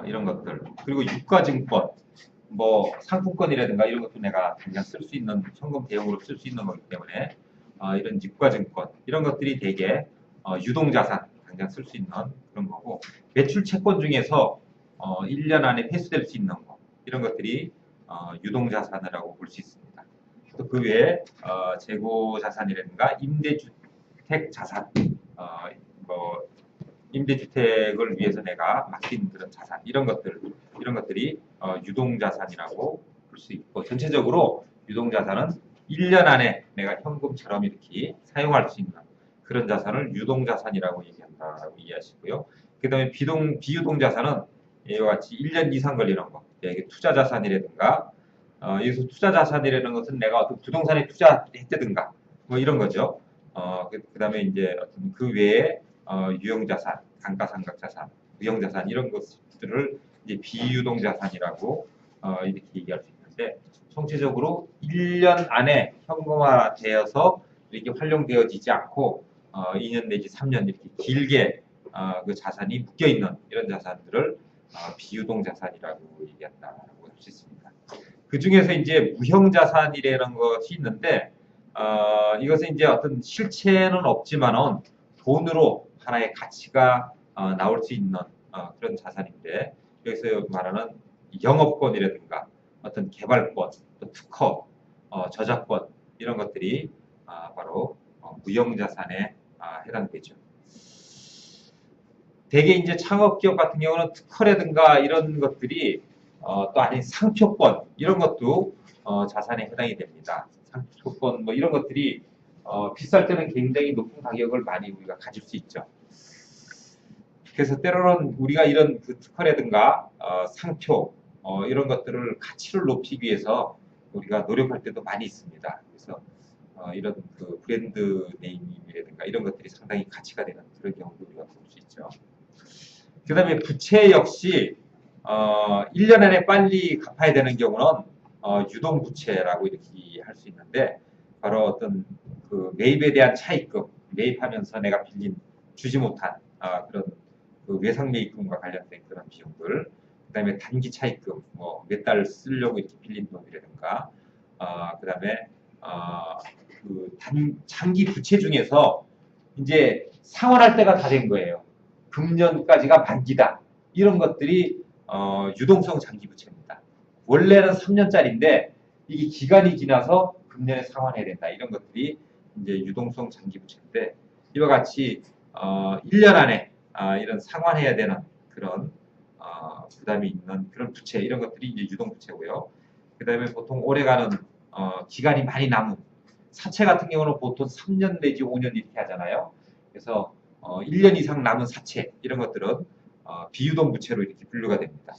이런 것들. 그리고 유가증권, 뭐 상품권이라든가 이런 것도 내가 당장 쓸 수 있는 현금 대용으로 쓸 수 있는 거기 때문에 이런 유가증권 이런 것들이 되게 유동자산 당장 쓸 수 있는 그런 거고, 매출 채권 중에서 1년 안에 회수될 수 있는 거 이런 것들이 유동자산이라고 볼 수 있습니다. 또 그 외에 재고자산이라든가 임대주택 자산, 뭐 임대주택을 위해서 내가 맡긴 그런 자산 이런 것들이 유동자산이라고 볼 수 있고, 전체적으로 유동자산은 1년 안에 내가 현금처럼 이렇게 사용할 수 있는 그런 자산을 유동자산이라고 얘기한다라고 이해하시고요. 그 다음에 비유동자산은 이와 같이 1년 이상 걸리는 거, 이게 투자자산이라든가 여기서 투자자산이라는 것은 내가 어떤 부동산에 투자했다든가 뭐 이런 거죠. 그 다음에 이제 어떤 그 외에 유형자산, 감가상각자산, 무형자산 이런 것들을 이제 비유동자산이라고 이렇게 얘기할 수 있는데, 총체적으로 1년 안에 현금화되어서 이렇게 활용되어지지 않고 2년 내지 3년 이렇게 길게 그 자산이 묶여 있는 이런 자산들을 비유동자산이라고 얘기한다고 할 수 있습니다. 그 중에서 이제 무형자산이라는 것이 있는데, 이것은 이제 어떤 실체는 없지만은 돈으로 하나의 가치가 나올 수 있는 그런 자산인데, 여기서 말하는 영업권이라든가 어떤 개발권, 또 특허, 저작권 이런 것들이 바로 무형자산에 해당되죠. 대개 이제 창업기업 같은 경우는 특허라든가 이런 것들이 또 아닌 상표권 이런 것도 자산에 해당이 됩니다. 상표권 뭐 이런 것들이 비쌀 때는 굉장히 높은 가격을 많이 우리가 가질 수 있죠. 그래서 때로는 우리가 이런 그 특허라든가 상표 이런 것들을 가치를 높이기 위해서 우리가 노력할 때도 많이 있습니다. 그래서 이런 그 브랜드 네임이라든가 이런 것들이 상당히 가치가 되는 그런 경우도 우리가 볼 수 있죠. 그 다음에 부채 역시 1년 안에 빨리 갚아야 되는 경우는 유동부채라고 이렇게 할 수 있는데, 바로 어떤 그 매입에 대한 차입금, 매입하면서 내가 주지 못한 그런 그 외상 매입금과 관련된 그런 비용들, 그 다음에 단기 차입금, 뭐 몇 달 쓰려고 이렇게 빌린 돈이라든가, 그 다음에 그 장기 부채 중에서 이제 상환할 때가 다 된 거예요. 금년까지가 만기다. 이런 것들이 유동성 장기 부채입니다. 원래는 3년짜리인데 이게 기간이 지나서 금년에 상환해야 된다. 이런 것들이 이제 유동성 장기 부채인데, 이와 같이 1년 안에 이런 상환해야 되는 그런 부담이 있는 그런 부채 이런 것들이 이제 유동 부채고요. 그 다음에 보통 오래가는 기간이 많이 남은 사채 같은 경우는 보통 3년 내지 5년 이렇게 하잖아요. 그래서 1년 이상 남은 사채 이런 것들은 비유동 부채로 이렇게 분류가 됩니다.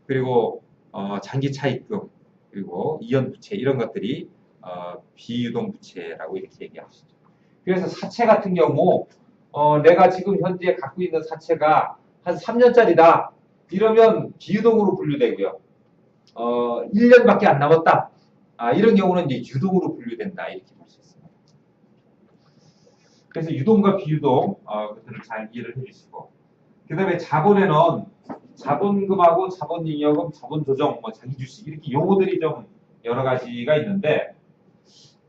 그리고 장기 차입금 그리고 이연 부채 이런 것들이 비유동 부채라고 이렇게 얘기하시죠. 그래서 사채 같은 경우 내가 지금 현재 갖고 있는 사채가 한 3년짜리다 이러면 비유동으로 분류되고요. 1년밖에 안 남았다. 이런 경우는 이제 유동으로 분류된다 이렇게 볼 수 있습니다. 그래서 유동과 비유동 것들을 잘 이해를 해주시고, 그 다음에 자본에는 자본금하고 자본잉여금, 자본조정, 뭐 장기주식 이렇게 용어들이 좀 여러 가지가 있는데,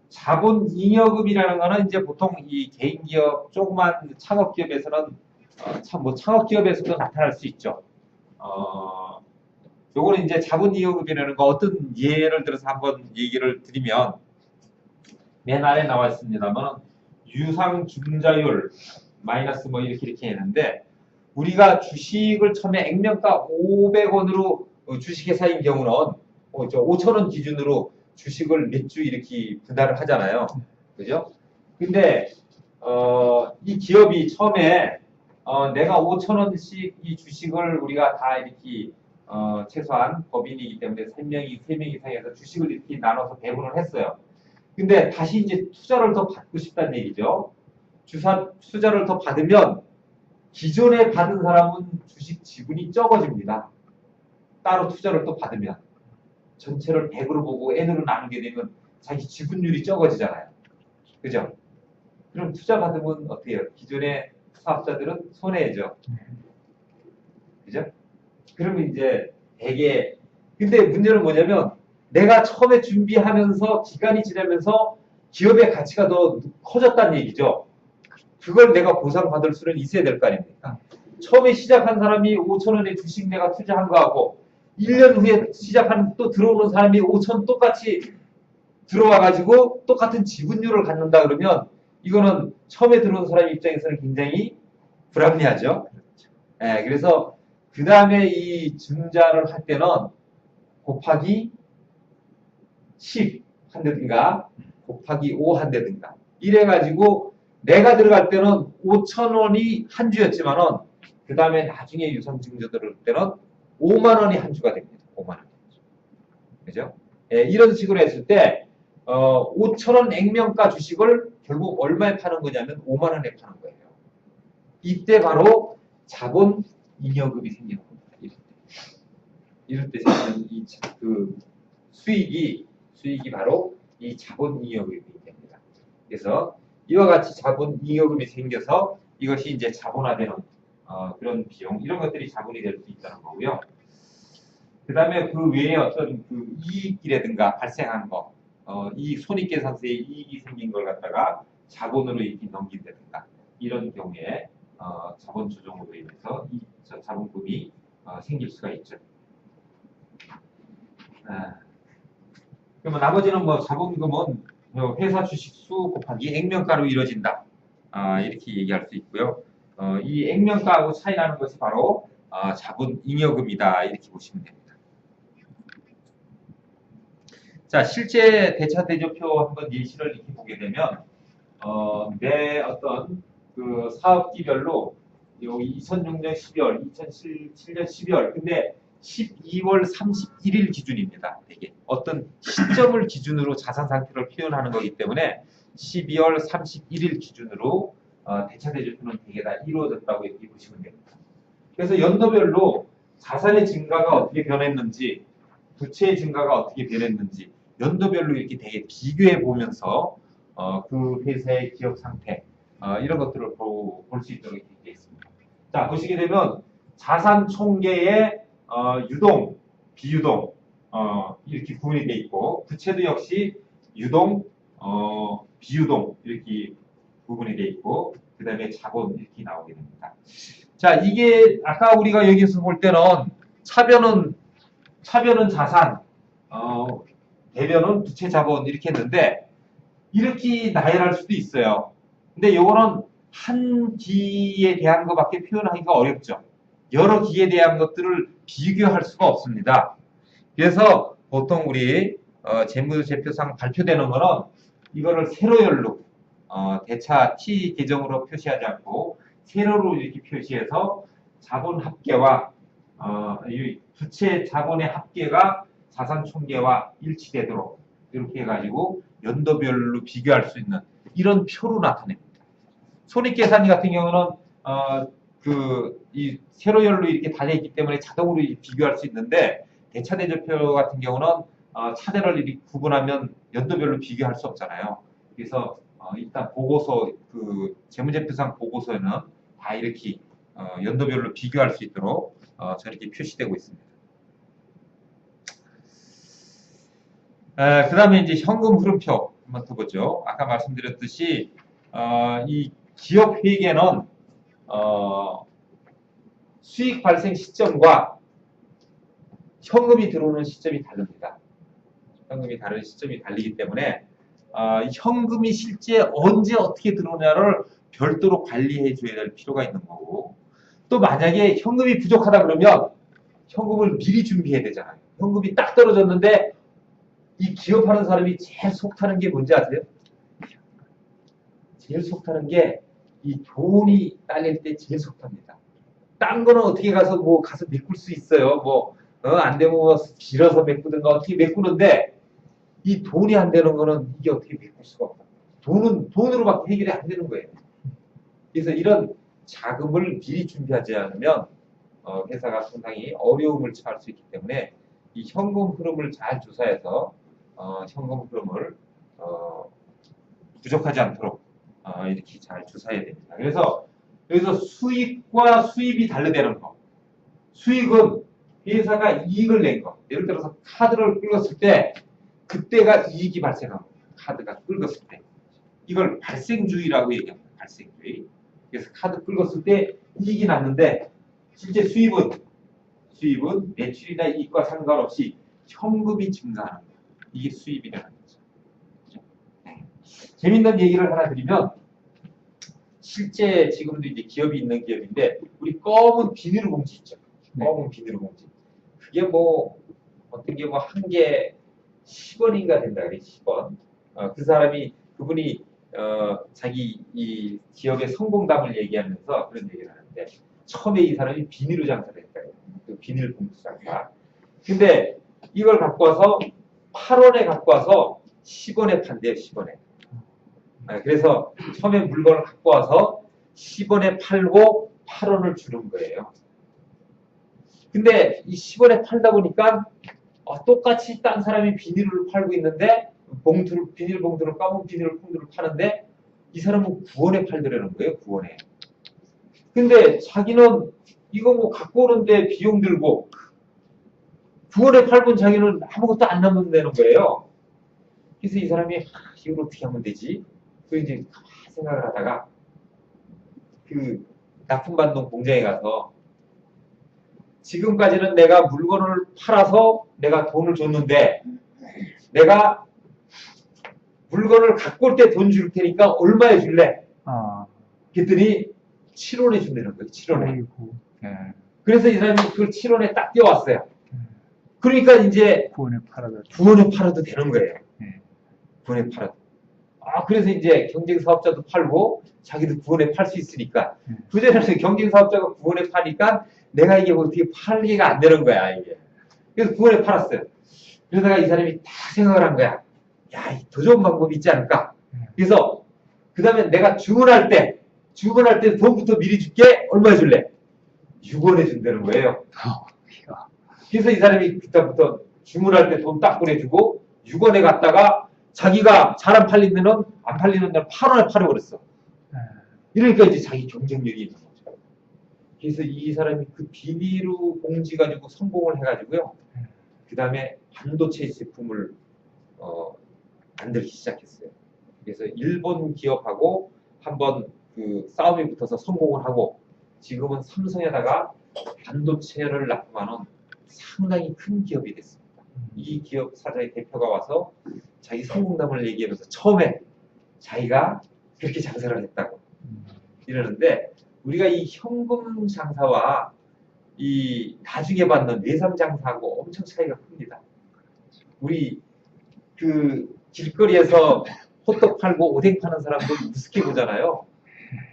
자본잉여금이라는 거는 이제 보통 이 개인기업, 조그만 창업기업에서는 뭐 창업기업에서도 나타날 수 있죠. 요거는 이제 자본잉여금이라는 거 어떤 예를 들어서 한번 얘기를 드리면, 맨 아래 나와 있습니다만 유상증자율 마이너스 뭐 이렇게 했는데, 우리가 주식을 처음에 액면가 500원으로 주식회사인 경우는 5,000원 기준으로 주식을 몇 주 이렇게 분할을 하잖아요. 그죠? 근데 이 기업이 처음에 내가 5,000원씩 이 주식을 우리가 다 이렇게 최소한 법인이기 때문에 3명 이상에서 주식을 이렇게 나눠서 배분을 했어요. 근데 다시 이제 투자를 더 받고 싶다는 얘기죠. 투자를 더 받으면 기존에 받은 사람은 주식 지분이 적어집니다. 따로 투자를 또 받으면 전체를 100으로 보고 N으로 나누게 되면 자기 지분율이 적어지잖아요. 그죠? 그럼 투자 받으면 어떻게 해요? 기존의 사업자들은 손해죠. 그죠? 그러면 이제 되게 근데 문제는 뭐냐면 내가 처음에 준비하면서 기간이 지나면서 기업의 가치가 더 커졌다는 얘기죠. 그걸 내가 보상받을 수는 있어야 될 거 아닙니까? 처음에 시작한 사람이 5천 원에 주식 내가 투자한 거하고 1년 후에 시작하는 또 들어오는 사람이 5천 똑같이 들어와가지고 똑같은 지분율을 갖는다 그러면 이거는 처음에 들어온 사람 입장에서는 굉장히 불합리하죠. 예, 그래서 그 다음에 이 증자를 할 때는 곱하기 10 한다든가 곱하기 5 한다든가 이래가지고 내가 들어갈 때는 5천 원이 한 주였지만은 그 다음에 나중에 유상증자 들어올 때는 5만 원이 한 주가 됩니다. 5만 원. 그죠? 예, 이런 식으로 했을 때 5천 원 액면가 주식을 결국 얼마에 파는 거냐면 5만 원에 파는 거예요. 이때 바로 자본 잉여금이 생기는 겁니다. 이럴 때 생기는 그 수익이 바로 이 자본 잉여금이 됩니다. 그래서 이와 같이 자본 잉여금이 생겨서 이것이 이제 자본화되는 그런 비용 이런 것들이 자본이 될 수 있다는 거고요. 그 다음에 그 외에 어떤 그 이익이라든가 발생한 거, 이 손익계산서에 이익이 생긴 걸 갖다가 자본으로 이렇게 넘긴다든가 이런 경우에 자본 조정으로 인해서 이 자본금이 생길 수가 있죠. 그러면 나머지는 뭐 자본금은 회사 주식수 곱하기 액면가로 이루어진다. 이렇게 얘기할 수 있고요. 이 액면가하고 차이 나는 것이 바로 자본 잉여금이다. 이렇게 보시면 됩니다. 자, 실제 대차대조표 한번 예시를 이렇게 보게 되면 내 어떤 그 사업기별로 여기 2006년 12월, 2007년 12월, 근데 12월 31일 기준입니다. 되게 어떤 시점을 기준으로 자산 상태를 표현하는 거기 때문에 12월 31일 기준으로 대차대조표는 되게 다 이루어졌다고 이렇게 보시면 됩니다. 그래서 연도별로 자산의 증가가 어떻게 변했는지, 부채의 증가가 어떻게 변했는지 연도별로 이렇게 되게 비교해 보면서 그 회사의 기업 상태 이런 것들을 볼 수 있도록 이렇게 되어 있습니다. 자, 보시게 되면 자산 총계의 유동, 비유동 이렇게 구분이 되어 있고 부채도 역시 유동, 비유동 이렇게 구분이 되어 있고 그 다음에 자본 이렇게 나오게 됩니다. 자, 이게 아까 우리가 여기서 볼 때는 차변은 자산, 대변은 부채 자본 이렇게 했는데 이렇게 나열할 수도 있어요. 근데 요거는 한 기에 대한 것밖에 표현하기가 어렵죠. 여러 기에 대한 것들을 비교할 수가 없습니다. 그래서 보통 우리 재무제표상 발표되는 거는 이거를 세로열로 대차 T 계정으로 표시하지 않고 세로로 이렇게 표시해서 자본 합계와 부채 자본의 합계가 자산 총계와 일치되도록 이렇게 해가지고 연도별로 비교할 수 있는 이런 표로 나타냅니다. 손익계산 같은 경우는 이 세로열로 이렇게 달려있기 때문에 자동으로 비교할 수 있는데 대차대조표 같은 경우는 차례를 이렇게 구분하면 연도별로 비교할 수 없잖아요. 그래서 일단 보고서 그 재무제표상 보고서에는 다 이렇게 연도별로 비교할 수 있도록 저렇게 표시되고 있습니다. 그 다음에 이제 현금 흐름표 한번 더 보죠. 아까 말씀드렸듯이 이 기업 회계는 수익 발생 시점과 현금이 들어오는 시점이 다릅니다. 현금이 다른 시점이 달리기 때문에 현금이 실제 언제 어떻게 들어오냐를 별도로 관리해 줘야 될 필요가 있는 거고 또 만약에 현금이 부족하다 그러면 현금을 미리 준비해야 되잖아요. 현금이 딱 떨어졌는데 이 기업하는 사람이 제일 속타는 게 뭔지 아세요? 제일 속타는 게 이 돈이 딸릴 때 제일 속탑니다. 딴 거는 어떻게 가서 메꿀 수 있어요. 안 되면 빌어서 메꾸든가 어떻게 메꾸는데 이 돈이 안 되는 거는 이게 어떻게 메꿀 수가 없다. 돈으로밖에 해결이 안 되는 거예요. 그래서 이런 자금을 미리 준비하지 않으면 회사가 상당히 어려움을 처할 수 있기 때문에 이 현금 흐름을 잘 조사해서 현금 흐름을 부족하지 않도록 이렇게 잘 조사해야 됩니다. 그래서 여기서 수익과 수입이 다르다는 거. 수익은 회사가 이익을 낸 거. 예를 들어서 카드를 끌었을 때 그때가 이익이 발생합니다. 카드가 끌었을 때. 이걸 발생주의라고 얘기합니다. 발생주의. 그래서 카드 끌었을 때 이익이 났는데 실제 수입은 매출이나 이익과 상관없이 현금이 증가하는 거예요. 이게 수입이라는 거죠. 그렇죠? 네. 재밌는 얘기를 하나 드리면 실제 지금도 이제 기업이 있는 기업인데 우리 검은 비닐봉지 있죠. 검은 비닐봉지. 그게 뭐 어떤 게 뭐 한 개 10원인가 된다 그래 10원. 그분이 자기 이 기업의 성공담을 얘기하면서 그런 얘기를 하는데 처음에 이 사람이 비닐로 장사를 했다. 그 비닐봉지 장사. 근데 이걸 갖고 와서 8원에 갖고 와서 10원에 판대요. 10원에. 그래서 처음에 물건을 갖고 와서 10원에 팔고 8원을 주는 거예요. 근데 이 10원에 팔다 보니까 똑같이 딴 사람이 비닐을 팔고 있는데 비닐봉투를 검은 비닐봉투를 파는데 이 사람은 9원에 팔더라는 거예요. 9원에. 근데 자기는 이거 뭐 갖고 오는데 비용 들고 9원에 팔면 자기는 아무것도 안 남는다는 거예요. 그래서 이 사람이 이걸 어떻게 하면 되지? 그 이제 생각을 하다가 그 납품반동 공장에 가서 지금까지는 내가 물건을 팔아서 내가 돈을 줬는데 내가 물건을 갖고 올 때 돈 줄 테니까 얼마에 줄래? 그랬더니 7원에 준다는 거예요. 7원에. 그래서 이 사람이 그걸 7원에 딱 띄워왔어요. 그러니까 이제 9원에 팔아도 되는 거예요. 9원에 팔아도. 그래서 이제 경쟁사업자도 팔고 자기도 9원에 팔 수 있으니까 그전에는 경쟁사업자가 9원에 파니까 내가 이게 어떻게 팔기가 안 되는 거야 이게. 그래서 9원에 팔았어요. 그러다가 이 사람이 다 생각을 한 거야. 야, 더 좋은 방법이 있지 않을까? 그래서 그 다음에 내가 주문할 때 돈부터 미리 줄게. 얼마 줄래? 6원에 준다는 거예요. 그래서 이 사람이 그때부터 주문할 때 돈 딱 보내주고 6원에 갔다가 자기가 잘 안 팔리는 날 8원에 팔아버렸어. 이러니까 이제 자기 경쟁력이 있는 거죠. 그래서 이 사람이 그 비닐로 봉지 가지고 성공을 해가지고요. 그 다음에 반도체 제품을 만들기 시작했어요. 그래서 일본 기업하고 한번 그 싸움이 붙어서 성공을 하고 지금은 삼성에다가 반도체를 납품하는 상당히 큰 기업이 됐습니다. 이 기업 사장의 대표가 와서 자기 성공담을 얘기하면서 처음에 자기가 그렇게 장사를 했다고 이러는데 우리가 이 현금 장사와 이 나중에 받는 외상 장사하고 엄청 차이가 큽니다. 우리 그 길거리에서 호떡 팔고 오뎅 파는 사람들 우습게 보잖아요.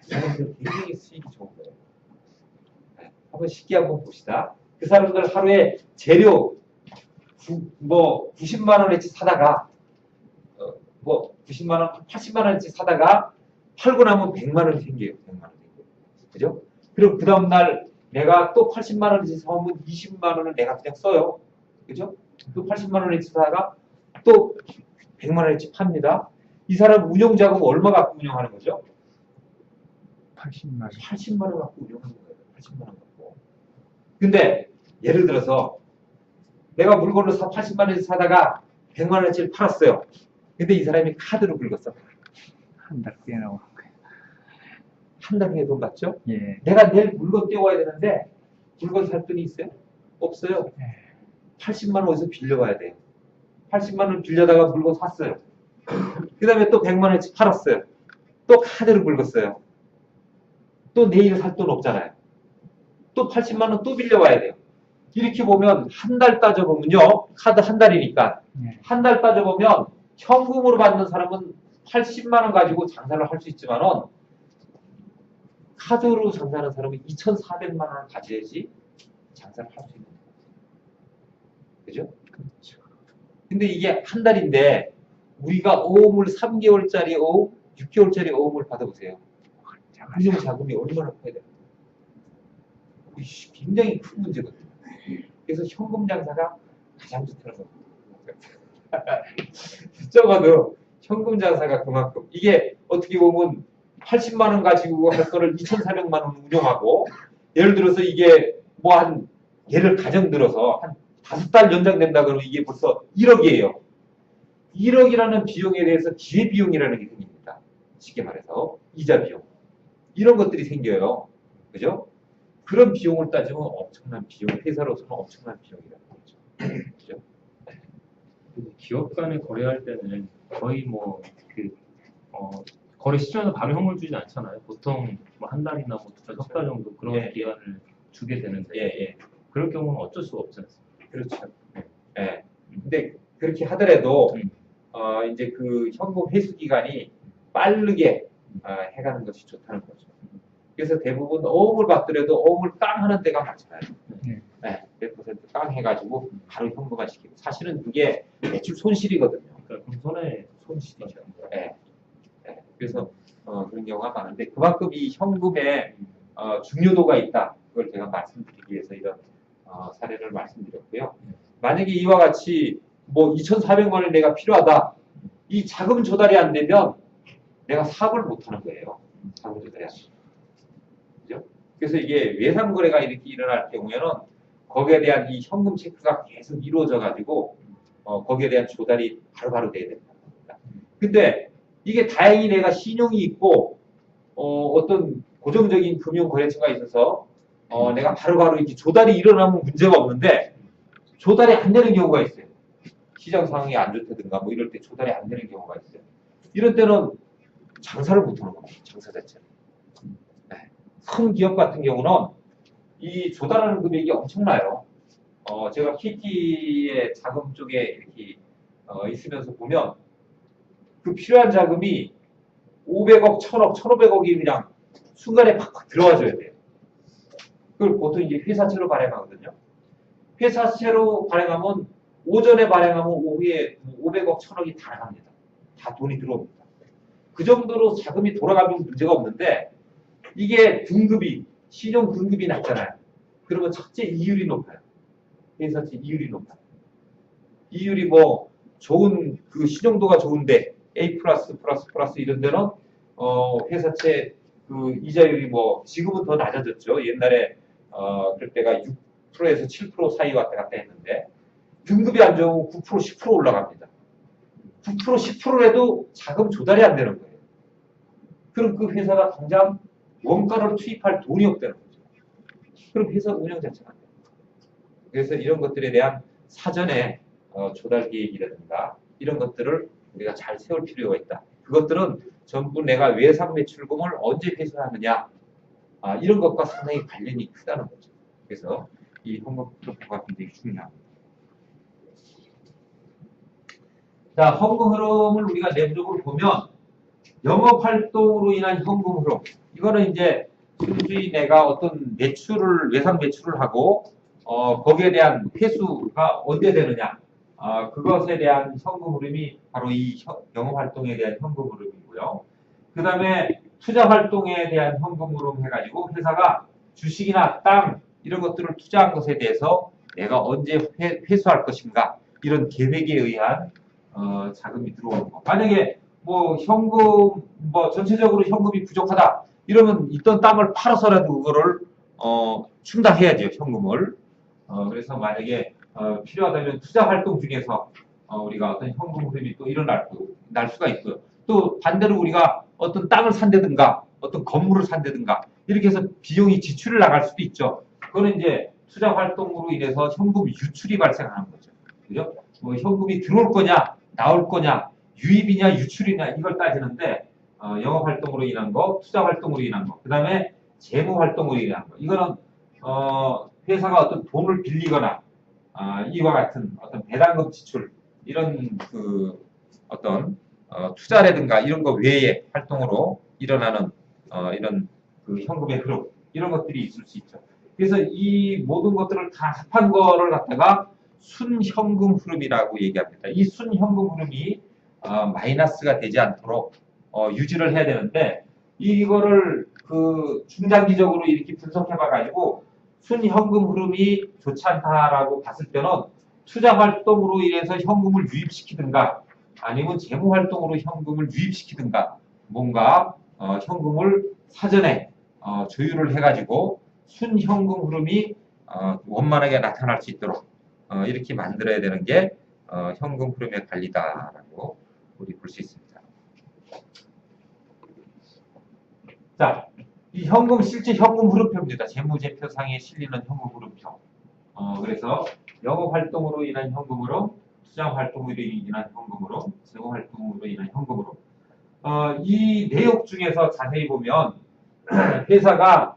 사람들 굉장히 수익이 좋은 거예요. 한번 쉽게 한번 봅시다. 그 사람들 하루에 재료 90만 원어치 사다가 90만 원, 80만 원어치 사다가 팔고 나면 100만 원이 생겨요. 100만 원 생겨요. 그죠? 그리고 그 다음 날 내가 또 80만 원어치 사오면 20만 원을 내가 그냥 써요. 그죠? 또 80만 원어치 사다가 또 100만 원어치 팝니다. 이 사람 운영자금 얼마 갖고 운영하는 거죠? 80만 원 갖고 운영하는 거예요. 80만 원 갖고. 근데 예를 들어서 내가 물건을 80만 원어치 사다가 100만 원어치를 팔았어요. 근데 이 사람이 카드로 긁었어. 한 달 후에 나오는 거예요. 한 달 후에 돈 받죠? 예. 내가 내일 물건 떼와야 되는데 물건 살 돈이 있어요? 없어요. 80만 원 어디서 빌려와야 돼요. 80만 원 빌려다가 물건 샀어요. 그 다음에 또 100만 원어치 팔았어요. 또 카드로 긁었어요. 또 내일 살 돈 없잖아요. 또 80만 원 또 빌려와야 돼요. 이렇게 보면 한 달 따져보면요. 카드 한 달이니까 한 달 따져보면 현금으로 받는 사람은 80만 원 가지고 장사를 할 수 있지만은 카드로 장사하는 사람은 2,400만 원을 가져야지 장사를 할 수 있는 거예요. 그죠? 그렇죠. 근데 이게 한 달인데 우리가 어음을 3개월짜리 어음, 6개월짜리 어음을 받아보세요. 운영 자금이 얼마나 커야 돼요? 굉장히 큰 문제거든요. 그래서 현금 장사가 가장 좋다는 겁니다. 적어도 현금 장사가 그만큼 이게 어떻게 보면 80만 원 가지고 할 거를 2,400만 원 운영하고 예를 들어서 이게 뭐 한 예를 가정 들어서 한 5달 연장된다 그러면 이게 벌써 1억이에요. 1억이라는 비용에 대해서 기회비용이라는 게 생깁니다. 쉽게 말해서 이자 비용. 이런 것들이 생겨요. 그죠? 그런 비용을 따지면 엄청난 비용, 회사로서는 엄청난 비용이라는 거죠. 그죠? 기업 간에 거래할 때는 거의 뭐 거래 시점에서 바로 현금을 주지 않잖아요. 보통 뭐 한 달이나 뭐 석 달 정도 그런 예, 기간을 주게 되는데 예. 그럴 경우는 어쩔 수가 없지 않습니까? 그렇죠. 예. 근데 그렇게 하더라도 음. 이제 그 현금 회수 기간이 빠르게 해가는 것이 좋다는 거죠. 그래서 대부분 어음을 받더라도 어음을 깡 하는 데가 많잖아요. 네. 네, 100%깡 해가지고 바로 현금화 시키고 사실은 그게 매출 손실이거든요. 그러니까 그럼 손에 손실이죠. 네. 네. 그래서 그런 경우가 많은데 그만큼 이 현금에 중요도가 있다. 그걸 제가 말씀드리기 위해서 이런 사례를 말씀드렸고요. 만약에 이와 같이 뭐 2,400만 원이 내가 필요하다. 이 자금 조달이 안 되면 내가 사업을 못 하는 거예요. 자금 조달이 안 되면. 그죠? 그래서 이게 외상 거래가 이렇게 일어날 경우에는 거기에 대한 이 현금 체크가 계속 이루어져 가지고 거기에 대한 조달이 바로바로 돼야 된다. 근데 이게 다행히 내가 신용이 있고 어떤 고정적인 금융 거래처가 있어서 내가 바로바로 이렇게 조달이 일어나면 문제가 없는데 조달이 안 되는 경우가 있어요. 시장 상황이 안 좋다든가 뭐 이럴 때 조달이 안 되는 경우가 있어요. 이럴 때는 장사를 못 하는 겁니다. 장사 자체를. 네. 큰 기업 같은 경우는 이 조달하는 금액이 엄청나요. 제가 KT의 자금 쪽에 이렇게 있으면서 보면 그 필요한 자금이 500억, 1000억, 1500억이 그냥 순간에 팍팍 들어와줘야 돼요. 그걸 보통 이제 회사채로 발행하거든요. 회사채로 발행하면 오전에 발행하면 오후에 500억, 1000억이 다 나갑니다. 다 돈이 들어옵니다. 그 정도로 자금이 돌아가면 문제가 없는데 이게 등급이 신용 등급이 낮잖아요. 그러면 첫째 이율이 높아요. 회사채 이율이 높아요. 이율이 뭐 좋은 그 신용도가 좋은데 A 플러스 이런 데는 회사채 그 이자율이 뭐 지금은 더 낮아졌죠. 옛날에 그럴 때가 6%에서 7% 사이 왔다 갔다 했는데 등급이 안 좋으면 9%, 10% 올라갑니다. 9%, 10%라도 자금 조달이 안 되는 거예요. 그럼 그 회사가 당장 원가를 투입할 돈이 없다는 거죠. 그럼 회사 운영 자체가 안 돼요. 그래서 이런 것들에 대한 사전에 조달 계획이라든가 이런 것들을 우리가 잘 세울 필요가 있다. 그것들은 전부 내가 외상 매출금을 언제 회수하느냐 이런 것과 상당히 관련이 크다는 거죠. 그래서 이 현금 흐름표가 굉장히 중요합니다. 자, 현금 흐름을 우리가 내부적으로 보면 영업 활동으로 인한 현금 흐름. 이거는 이제 순수히 내가 어떤 매출을 외상 매출을 하고 거기에 대한 회수가 언제 되느냐. 그것에 대한 현금 흐름이 바로 이 영업 활동에 대한 현금 흐름이고요. 그 다음에 투자 활동에 대한 현금 흐름 해가지고 회사가 주식이나 땅 이런 것들을 투자한 것에 대해서 내가 언제 회수할 것인가 이런 계획에 의한 자금이 들어오는 거. 만약에 뭐 현금 뭐 전체적으로 현금이 부족하다 이러면 있던 땅을 팔아서라도 그거를 충당해야죠 현금을. 그래서 만약에 필요하다면 투자 활동 중에서 우리가 어떤 현금 흐름이 또 날 수가 있고요. 또 반대로 우리가 어떤 땅을 산다든가 어떤 건물을 산다든가 이렇게 해서 비용이 지출을 나갈 수도 있죠. 그거는 이제 투자 활동으로 인해서 현금 유출이 발생하는 거죠. 그죠? 뭐 현금이 들어올 거냐 나올 거냐 유입이냐 유출이냐 이걸 따지는데 영업 활동으로 인한 거, 투자 활동으로 인한 거, 그 다음에 재무 활동으로 인한 거. 이거는 회사가 어떤 돈을 빌리거나 이와 같은 어떤 배당금 지출 이런 그 어떤 투자라든가 이런 거 외에 활동으로 일어나는 이런 그 현금의 흐름 이런 것들이 있을 수 있죠. 그래서 이 모든 것들을 다 합한 거를 갖다가 순현금 흐름이라고 얘기합니다. 이 순현금 흐름이 마이너스가 되지 않도록 유지를 해야 되는데 이거를 그 중장기적으로 이렇게 분석해봐 가지고 순현금 흐름이 좋지 않다라고 봤을 때는 투자 활동으로 인해서 현금을 유입시키든가 아니면 재무 활동으로 현금을 유입시키든가 뭔가 현금을 사전에 조율을 해가지고 순현금 흐름이 원만하게 나타날 수 있도록 이렇게 만들어야 되는 게 현금 흐름의 관리다라고 우리 볼 수 있습니다. 자, 이 실제 현금 흐름표입니다. 재무제표상에 실리는 현금 흐름표. 그래서 영업 활동으로 인한 현금 흐름, 투자 활동으로 인한 현금 흐름, 재무 활동으로 인한 현금 흐름. 이 내용 중에서 자세히 보면 회사가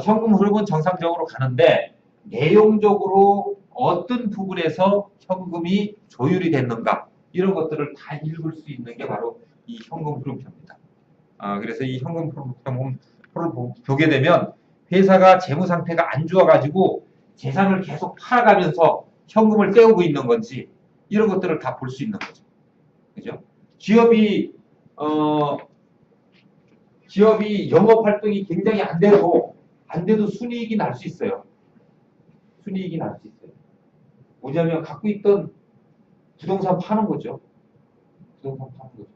현금 흐름은 정상적으로 가는데 내용적으로 어떤 부분에서 현금이 조율이 됐는가 이런 것들을 다 읽을 수 있는 게 바로 이 현금 흐름표입니다. 그래서 이 현금 흐름표를 보게 되면 회사가 재무 상태가 안 좋아가지고 재산을 계속 팔아가면서 현금을 떼오고 있는 건지 이런 것들을 다 볼 수 있는 거죠. 그죠? 기업이 영업 활동이 굉장히 안 돼도 순이익이 날 수 있어요. 순이익이 날 수 있어요. 뭐냐면 갖고 있던 부동산 파는 거죠. 부동산 파는 거죠.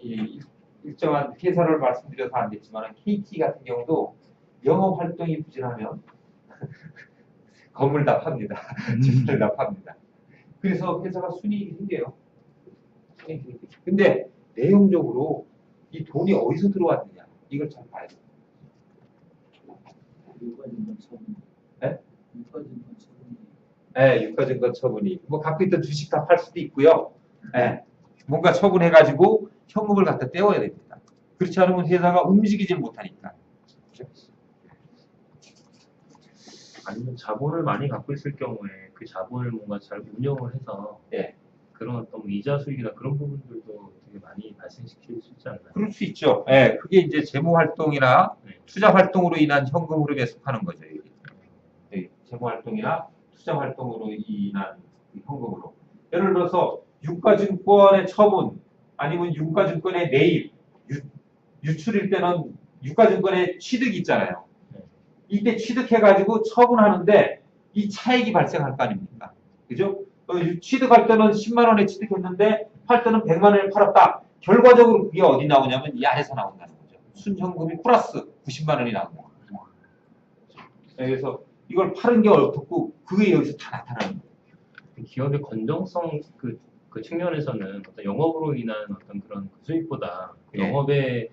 이 일정한 회사를 말씀드려서 안 됐지만 KT 같은 경우도 영업 활동이 부진하면 건물 다 팝니다. 집을 다 팝니다. 그래서 회사가 순이익이 생겨요. 근데 내용적으로 이 돈이 어디서 들어왔느냐 이걸 잘 봐야 돼요. 네? 네, 유가증권 처분이 뭐 갖고 있던 주식 다 팔 수도 있고요. 네, 뭔가 처분해가지고 현금을 갖다 떼어야 됩니다. 그렇지 않으면 회사가 움직이질 못하니까. 아니면 자본을 많이 갖고 있을 경우에 그 자본을 뭔가 잘 운영을 해서 예. 그런 어떤 이자 수익이나 그런 부분들도 되게 많이 발생시킬 수 있지 않나요? 그럴 수 있죠. 예, 그게 이제 재무 활동이나 투자 활동으로 인한 현금 흐름에 속하는 거죠. 예, 재무 활동이나 투자 활동으로 인한 현금 흐름. 예를 들어서 유가증권의 처분 아니면 유가증권의 매입, 유출일 때는 유가증권의 취득이 있잖아요. 이때 취득해가지고 처분하는데 이 차익이 발생할 거 아닙니까? 그죠? 취득할 때는 10만 원에 취득했는데 팔 때는 100만 원에 팔았다. 결과적으로 그게 어디 나오냐면 이 안에서 나온다는 거죠. 순현금이 플러스 90만 원이 나온다. 그래서 이걸 파는 게 어떻고 그게 여기서 다 나타나는 거예요. 기업의 건전성 그 측면에서는 어떤 영업으로 인한 어떤 그런 수익보다 영업에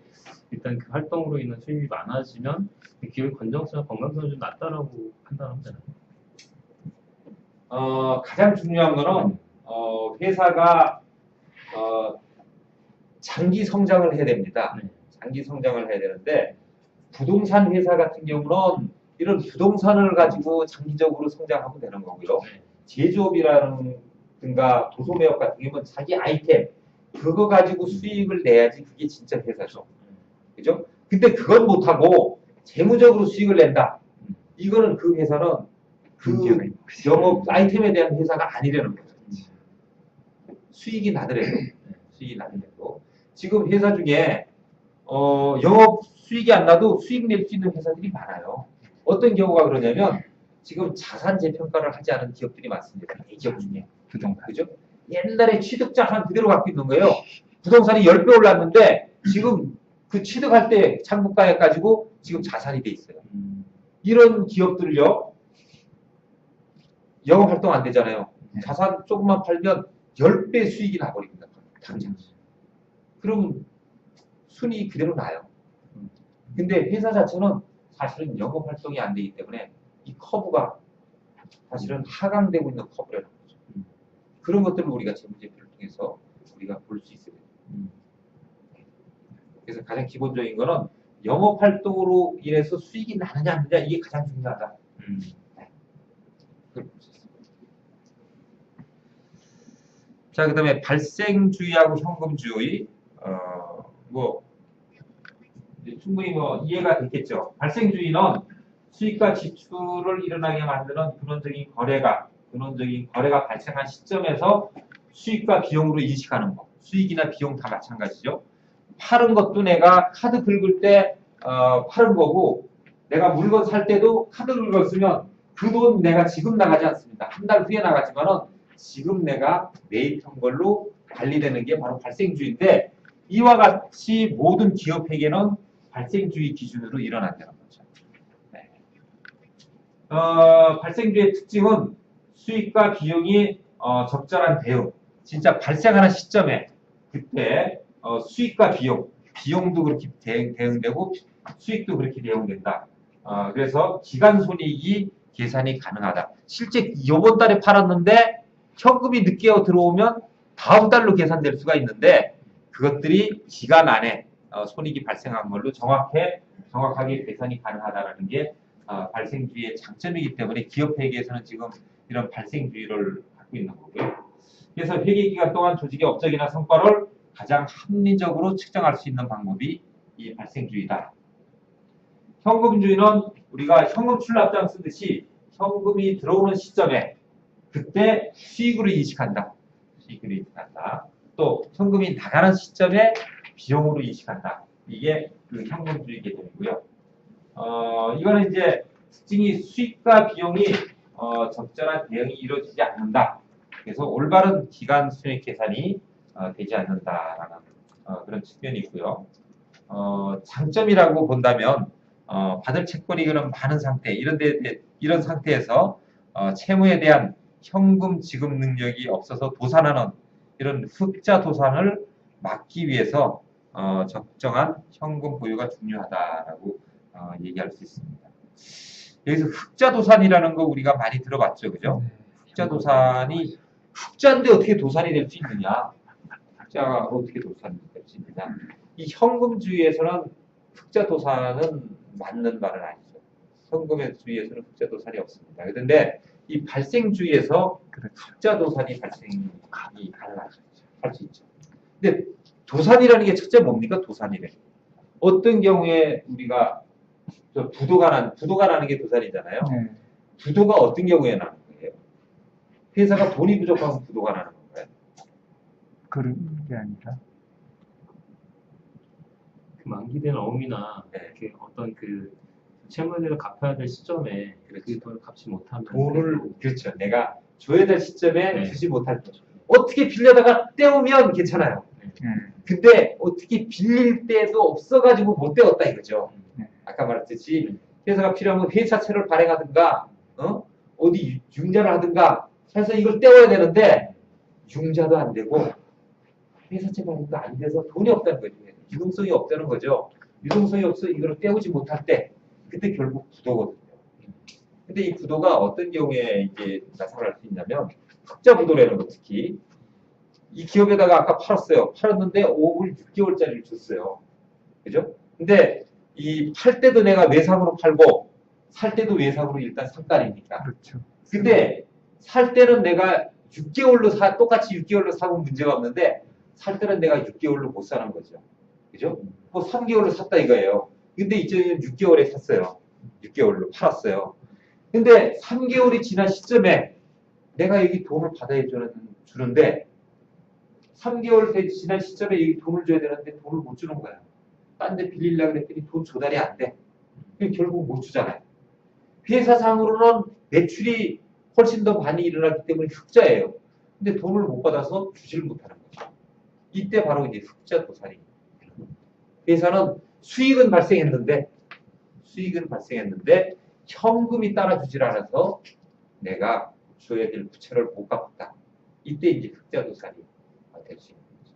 일단 그 활동으로 인한 수익이 많아지면 기업의 건전성과 건강성이 좀 낮다라고 판단하면 되나요? 가장 중요한 거는 회사가 장기 성장을 해야 됩니다. 장기 성장을 해야 되는데 부동산 회사 같은 경우는 이런 부동산을 가지고 장기적으로 성장하면 되는 거고요. 제조업이라든가 도소매업 같은 경우는 자기 아이템 그거 가지고 수익을 내야지 그게 진짜 회사죠. 그죠? 근데 그건 못하고 재무적으로 수익을 낸다. 이거는 그 회사는 그 영업 아이템에 대한 회사가 아니라는 거죠. 수익이 나더라도 수익이 나더라도 지금 회사 중에 영업 수익이 안 나도 수익 낼 수 있는 회사들이 많아요. 어떤 경우가 그러냐면 지금 자산 재평가를 하지 않은 기업들이 많습니다. 이 기업 중에 부동산. 그죠? 옛날에 취득 자산 그대로 갖고 있는 거예요. 부동산이 10배 올랐는데 지금 그 취득할 때 장부가에 가지고 지금 자산이 돼 있어요. 이런 기업들을요. 영업 활동 안 되잖아요. 자산 조금만 팔면 10배 수익이 나버립니다. 당장. 그러면 순이익 그대로 나요. 근데 회사 자체는 사실은 영업 활동이 안 되기 때문에 이 커브가 사실은 하강되고 있는 커브라는 거죠. 그런 것들을 우리가 재무제표를 통해서 우리가 볼 수 있어요. 그래서 가장 기본적인 거는 영업 활동으로 인해서 수익이 나느냐 안 나느냐 이게 가장 중요하다. 그걸 볼 수 있습니다. 자, 그 다음에 발생주의하고 현금주의 충분히 이해가 됐겠죠. 발생주의는 수익과 지출을 일어나게 만드는 근원적인 거래가 발생한 시점에서 수익과 비용으로 인식하는 거. 수익이나 비용 다 마찬가지죠. 파는 것도 내가 카드 긁을 때 파는 거고 내가 물건 살 때도 카드 긁었으면 그 돈 내가 지금 나가지 않습니다. 한 달 후에 나가지만은 지금 내가 매입한 걸로 관리되는 게 바로 발생주의인데 이와 같이 모든 기업에게는 발생주의 기준으로 일어난다는 거죠. 네. 발생주의 특징은 수익과 비용이 적절한 대응. 진짜 발생하는 시점에 그때 수익과 비용도 그렇게 대응되고 수익도 그렇게 대응된다. 그래서 기간 손익이 계산이 가능하다. 실제 이번 달에 팔았는데 현금이 늦게 들어오면 다음 달로 계산될 수가 있는데 그것들이 기간 안에 손익이 발생한 걸로 정확하게 계산이 가능하다는 게 발생주의의 장점이기 때문에 기업회계에서는 지금 이런 발생주의를 갖고 있는 거고요. 그래서 회계기간 동안 조직의 업적이나 성과를 가장 합리적으로 측정할 수 있는 방법이 이 발생주의다. 현금주의는 우리가 현금 출납장 쓰듯이 현금이 들어오는 시점에 그때 수익으로 인식한다. 수익으로 인식한다. 또 현금이 나가는 시점에 비용으로 인식한다. 이게 그 현금주의 개념이고요. 이거는 이제 특징이 수익과 비용이 적절한 대응이 이루어지지 않는다. 그래서 올바른 기간 순익 계산이 되지 않는다라는 그런 측면이 있고요. 장점이라고 본다면 받을 채권이익은 많은 상태 이런 상태에서 채무에 대한 현금 지급 능력이 없어서 도산하는 이런 흑자 도산을 막기 위해서 적정한 현금 보유가 중요하다라고 얘기할 수 있습니다. 여기서 흑자 도산이라는 거 우리가 많이 들어봤죠, 그죠? 흑자 도산이 흑자인데 어떻게 도산이 될 수 있느냐? 흑자가 어떻게 도산이 될 수 있느냐? 이 현금주의에서는 흑자 도산은 맞는 말은 아니죠. 현금의 주의에서는 흑자 도산이 없습니다. 그런데 이 발생주의에서 흑자 도산이 발생이 가능하죠. 할 수 있죠. 근데 도산이라는 게 첫째 뭡니까? 도산이래. 어떤 경우에 우리가 부도가 나는 게 도산이잖아요. 네. 부도가 어떤 경우에 나는 거예요? 회사가 돈이 부족하면 부도가 나는 건가요? 그런 게 아니라 그 만기된 어음이나 네. 그 어떤 그 채무를 갚아야 될 시점에 그 돈을 갚지 못하면 그렇죠. 내가 줘야 될 시점에 네. 주지 못할 때 어떻게 빌려다가 떼우면 괜찮아요. 근데 어떻게 빌릴 때도 없어가지고 못 떼웠다 이거죠. 아까 말했듯이 회사가 필요하면 회사채를 발행하든가 어디 융자를 하든가 해서 이걸 떼워야 되는데 융자도 안 되고 회사채 발행도 안 돼서 돈이 없다는 거죠. 유동성이 없다는 거죠. 유동성이 없어 이걸 떼우지 못할 때 그때 결국 부도거든요. 근데 이 부도가 어떤 경우에 이제 나타날 수 있냐면 흑자 부도라는 거 특히 이 기업에다가 아까 팔았어요. 팔았는데 5을 6개월짜리를 줬어요. 그죠? 근데 이 팔 때도 내가 외상으로 팔고 살 때도 외상으로 일단 상단이니까. 그렇죠. 근데 살 때는 내가 6개월로 똑같이 6개월로 사면 문제가 없는데 살 때는 내가 6개월로 못 사는 거죠. 그죠? 뭐 3개월로 샀다 이거예요. 근데 이제는 6개월에 샀어요. 6개월로 팔았어요. 근데 3개월이 지난 시점에 내가 여기 돈을 받아야 주는데 3개월 지난 시점에 여기 돈을 줘야 되는데 돈을 못 주는 거야. 딴 데 빌리려고 그랬더니 돈 조달이 안 돼. 결국 못 주잖아요. 회사상으로는 매출이 훨씬 더 많이 일어났기 때문에 흑자예요. 근데 돈을 못 받아서 주지를 못하는 거죠. 이때 바로 이제 흑자 도산이. 회사는 수익은 발생했는데 현금이 따라주질 않아서 내가 줘야 될 부채를 못 갚았다. 이때 이제 흑자 도산이 될 수 있는 거죠.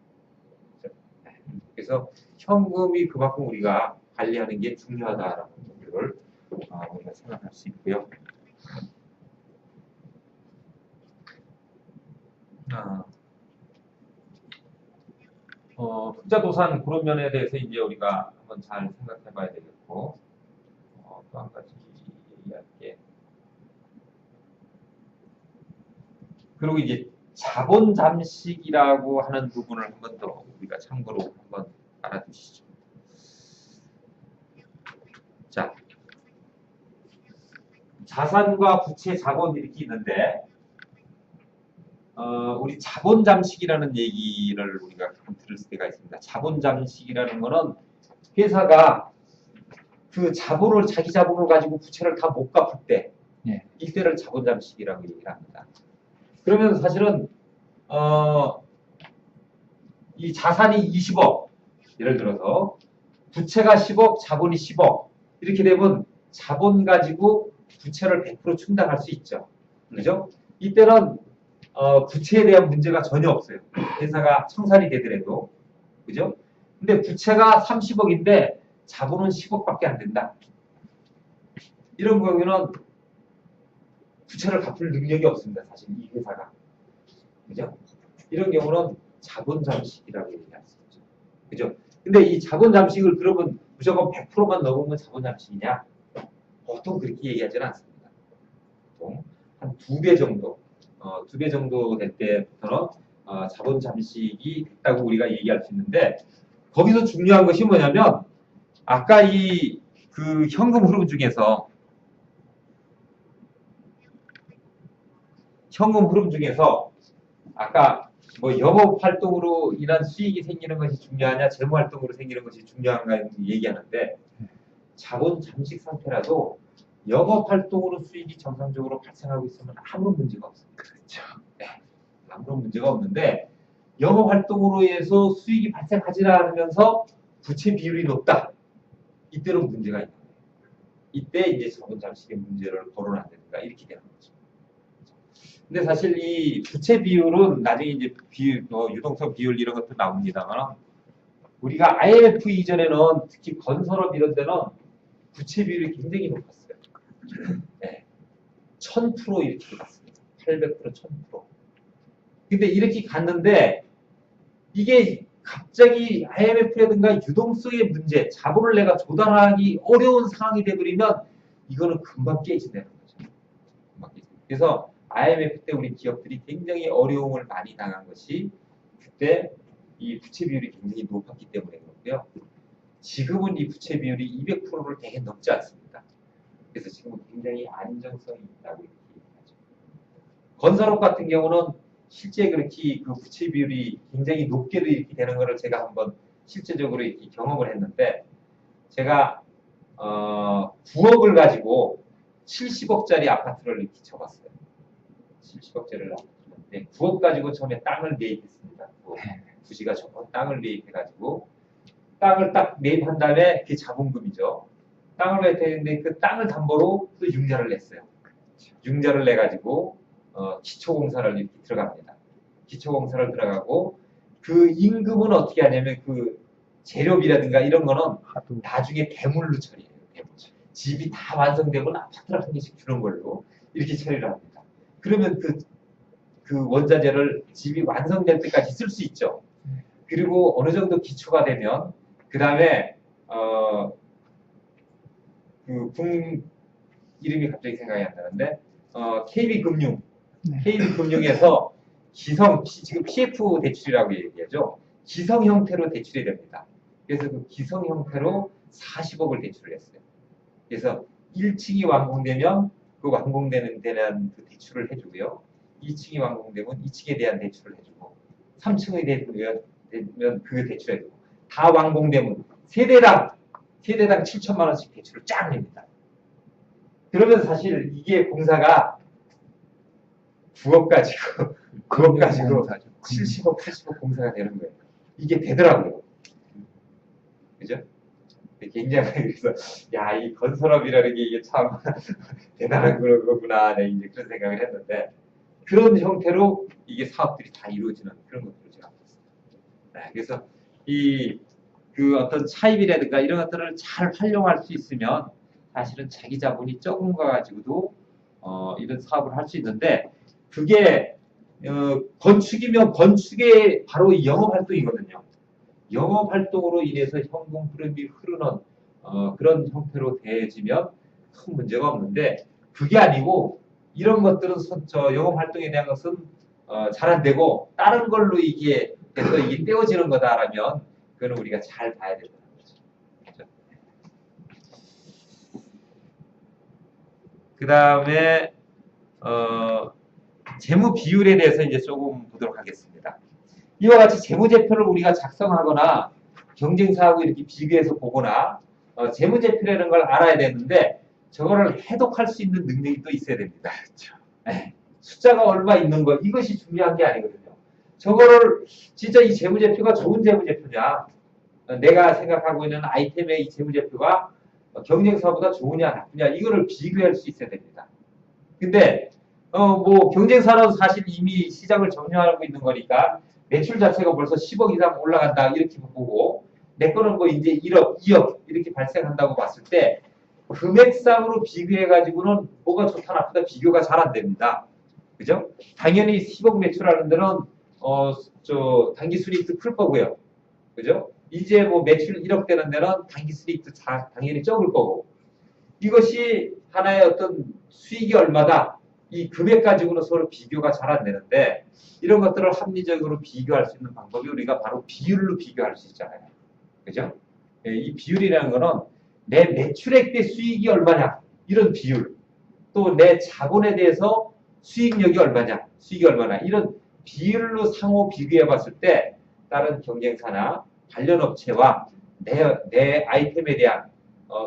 그래서 현금이 그만큼 우리가 관리하는 게 중요하다라는 것들을 우리가 생각할 수 있고요. 흑자 도산 그런 면에 대해서 이제 우리가 한번 잘 생각해봐야 되겠고 또 한 가지 얘기할 게 그리고 이제 자본 잠식이라고 하는 부분을 한 번 더 우리가 참고로 한번 알아두시죠. 자, 자산과 부채, 자본 이렇게 있는데 우리 자본 잠식이라는 얘기를 우리가 가끔 들을 때가 있습니다. 자본 잠식이라는 거는 회사가 그 자본을 자기 자본을 가지고 부채를 다 못 갚을 때 이때를 자본 잠식이라고 얘기를 합니다. 그러면 사실은 이 자산이 20억 예를 들어서 부채가 10억, 자본이 10억 이렇게 되면 자본 가지고 부채를 100% 충당할 수 있죠. 그죠? 이때는 부채에 대한 문제가 전혀 없어요. 회사가 청산이 되더라도. 그죠? 근데 부채가 30억인데 자본은 10억밖에 안 된다. 이런 경우는 부채를 갚을 능력이 없습니다. 사실 이 회사가. 그죠? 이런 경우는 자본 잠식이라고 얘기할 수 있죠. 그죠? 근데 이 자본 잠식을 그러면 무조건 100%만 넘으면 자본 잠식이냐? 보통 그렇게 얘기하지는 않습니다. 보통 한 2배 정도, 2배 정도 될 때부터는 자본 잠식이 됐다고 우리가 얘기할 수 있는데, 거기서 중요한 것이 뭐냐면, 아까 그 현금 흐름 중에서 아까 뭐 영업 활동으로 인한 수익이 생기는 것이 중요하냐, 재무 활동으로 생기는 것이 중요한가 얘기하는데, 자본 잠식 상태라도 영업 활동으로 수익이 정상적으로 발생하고 있으면 아무런 문제가 없습니다. 그렇죠. 네, 아무런 문제가 없는데 영업 활동으로 해서 수익이 발생하지 않으면서 부채 비율이 높다. 이때는 문제가 있는 거예요. 이때 이제 자본 잠식의 문제를 거론한다든가 이렇게 되는 거죠. 근데 사실 이 부채 비율은 나중에 이제 유동성 비율 이런 것도 나옵니다만, 우리가 IMF 이전에는 특히 건설업 이런 데는 부채 비율이 굉장히 높았어요. 네. 1000% 이렇게 갔습니다. 800%, 1000%. 근데 이렇게 갔는데 이게 갑자기 IMF라든가 유동성의 문제, 자본을 내가 조달하기 어려운 상황이 돼버리면 이거는 금방 깨진다는 거죠. 금방 깨진다. 그래서 IMF 때 우리 기업들이 굉장히 어려움을 많이 당한 것이 그때 이 부채 비율이 굉장히 높았기 때문에 그렇고요. 지금은 이 부채 비율이 200%를 되게 넘지 않습니다. 그래서 지금은 굉장히 안정성이 있다고 이렇게 얘기하죠. 건설업 같은 경우는 실제 그렇게 그 부채 비율이 굉장히 높게도 이렇게 되는 것을 제가 한번 실제적으로 이렇게 경험을 했는데, 제가 9억을 가지고 70억짜리 아파트를 이렇게 쳐봤어요. 70억짜리 아파트인데 9억 가지고 처음에 땅을 매입했습니다. 부지가 좋은 땅을 매입해가지고 땅을 딱 매입한 다음에 그게 자본금이죠. 땅을 매입했는데 그 땅을 담보로 또 융자를 냈어요. 융자를 내가지고 기초공사를 이렇게 들어갑니다. 기초공사를 들어가고 그 임금은 어떻게 하냐면 그 재료비라든가 이런 거는 나중에 대물로 처리해요. 대물. 집이 다 완성되면 아파트를 한 개씩 주는 걸로 이렇게 처리를 합니다. 그러면 그 원자재를 집이 완성될 때까지 쓸 수 있죠. 그리고 어느 정도 기초가 되면 그 다음에 이름이 갑자기 생각이 안 나는데 KB금융, KB금융에서 지금 PF 대출이라고 얘기하죠. 기성 형태로 대출이 됩니다. 그래서 그 기성 형태로 40억을 대출을 했어요. 그래서 1층이 완공되면 그 완공되는 대한 그 대출을 해주고요. 2층이 완공되면 2층에 대한 대출을 해주고, 3층이 되면 그 대출해주고, 다 완공되면 세대당 7천만 원씩 대출을 쫙 냅니다. 그러면 사실 이게 공사가 9억 가지고 70억, 80억 공사가 되는 거예요. 이게 되더라고요. 그죠? 굉장히 그래서 야, 이 건설업이라는 게 이게 참 대단한 거구나, 네, 이제 그런 생각을 했는데, 그런 형태로 이게 사업들이 다 이루어지는 그런 것들을 제가 봤습니다. 네, 그래서 그 어떤 차입이라든가 이런 것들을 잘 활용할 수 있으면 사실은 자기 자본이 적은 거 가지고도 이런 사업을 할 수 있는데, 그게 건축이면 건축의 바로 이 영업 활동이거든요. 영업 활동으로 인해서 현금 흐름이 흐르는 그런 형태로 되어지면 큰 문제가 없는데, 그게 아니고 이런 것들은 영업 활동에 대한 것은 잘 안 되고 다른 걸로 이게 돼서 이게 떼어지는 거다라면 그거는 우리가 잘 봐야 된다는 거죠. 그렇죠? 그 다음에 재무 비율에 대해서 이제 조금 보도록 하겠습니다. 이와 같이 재무제표를 우리가 작성하거나 경쟁사하고 이렇게 비교해서 보거나 재무제표라는 걸 알아야 되는데, 저거를 해독할 수 있는 능력이 또 있어야 됩니다. 그렇죠. 숫자가 얼마 있는 거, 이것이 중요한 게 아니거든요. 저거를 진짜 이 재무제표가 좋은 재무제표냐, 내가 생각하고 있는 아이템의 이 재무제표가 경쟁사보다 좋으냐 나쁘냐 이거를 비교할 수 있어야 됩니다. 근데 뭐 경쟁사는 사실 이미 시장을 점유하고 있는 거니까 매출 자체가 벌써 10억 이상 올라간다 이렇게 보고 내 거는 뭐 이제 1억, 2억 이렇게 발생한다고 봤을 때 금액상으로 비교해 가지고는 뭐가 좋다 나쁘다 비교가 잘 안 됩니다. 그죠? 당연히 10억 매출하는 데는 단기 순이익도 클 거고요. 그죠? 이제 뭐 매출 1억 되는 데는 단기 순이익도 당연히 적을 거고 이것이 하나의 어떤 수익이 얼마다 이 금액 가지고는 서로 비교가 잘 안 되는데 이런 것들을 합리적으로 비교할 수 있는 방법이 우리가 바로 비율로 비교할 수 있잖아요. 그죠? 이 비율이라는 거는 내 매출액 대 수익이 얼마냐 이런 비율 또 내 자본에 대해서 수익력이 얼마냐 수익이 얼마나 이런 비율로 상호 비교해 봤을 때 다른 경쟁사나 관련 업체와 내 아이템에 대한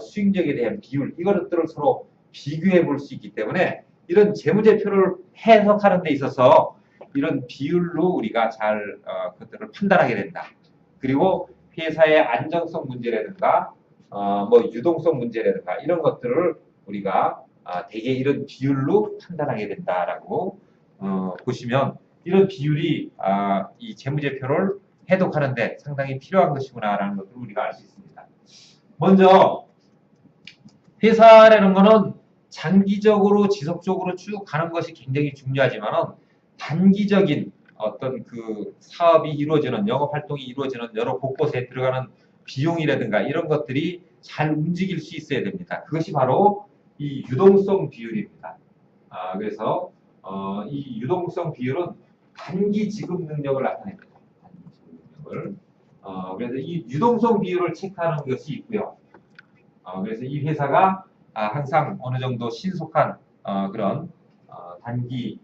수익력에 대한 비율 이것들을 서로 비교해 볼 수 있기 때문에 이런 재무제표를 해석하는 데 있어서 이런 비율로 우리가 잘 그것들을 판단하게 된다. 그리고 회사의 안정성 문제라든가 뭐 유동성 문제라든가 이런 것들을 우리가 대개 이런 비율로 판단하게 된다라고 보시면 이런 비율이 이 재무제표를 해독하는데 상당히 필요한 것이구나라는 것을 우리가 알 수 있습니다. 먼저 회사라는 것은 장기적으로 지속적으로 쭉 가는 것이 굉장히 중요하지만은 단기적인 어떤 그 사업이 이루어지는 영업 활동이 이루어지는 여러 곳곳에 들어가는 비용이라든가 이런 것들이 잘 움직일 수 있어야 됩니다. 그것이 바로 이 유동성 비율입니다. 그래서 이 유동성 비율은 단기 지급 능력을 나타냅니다. 단기 지급 능력을. 그래서 이 유동성 비율을 체크하는 것이 있고요. 그래서 이 회사가 항상 어느 정도 신속한 그런 단기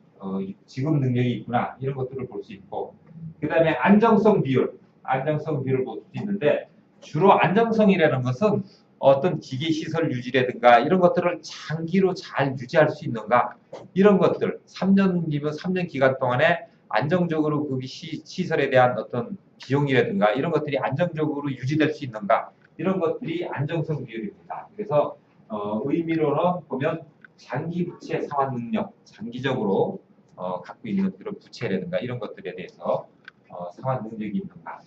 지급 능력이 있구나 이런 것들을 볼 수 있고 그 다음에 안정성 비율을 볼 수 있는데 주로 안정성이라는 것은 어떤 기계 시설 유지라든가 이런 것들을 장기로 잘 유지할 수 있는가 이런 것들 3년이면 3년 기간 동안에 안정적으로 그 시설에 대한 어떤 비용이라든가 이런 것들이 안정적으로 유지될 수 있는가 이런 것들이 안정성 비율입니다. 그래서 의미로는 보면 장기 부채 상환 능력, 장기적으로 갖고 있는 그런 부채라든가 이런 것들에 대해서 상환 능력이 있는가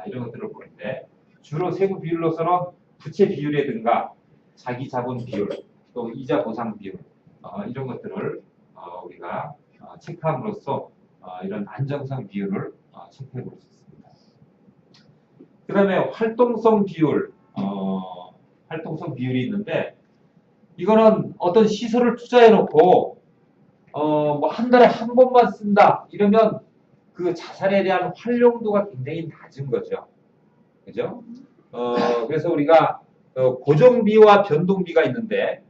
이런 것들을 보는데 주로 세부 비율로서는 부채 비율이라든가 자기 자본 비율, 또 이자 보상 비율 이런 것들을 우리가 체크함으로써 이런 안정성 비율을 체크해 볼 수 있습니다. 그 다음에 활동성 비율이 있는데 이거는 어떤 시설을 투자해 놓고 뭐 한 달에 한 번만 쓴다 이러면 그 자산에 대한 활용도가 굉장히 낮은 거죠. 그죠? 그래서 우리가 고정비와 변동비가 있는데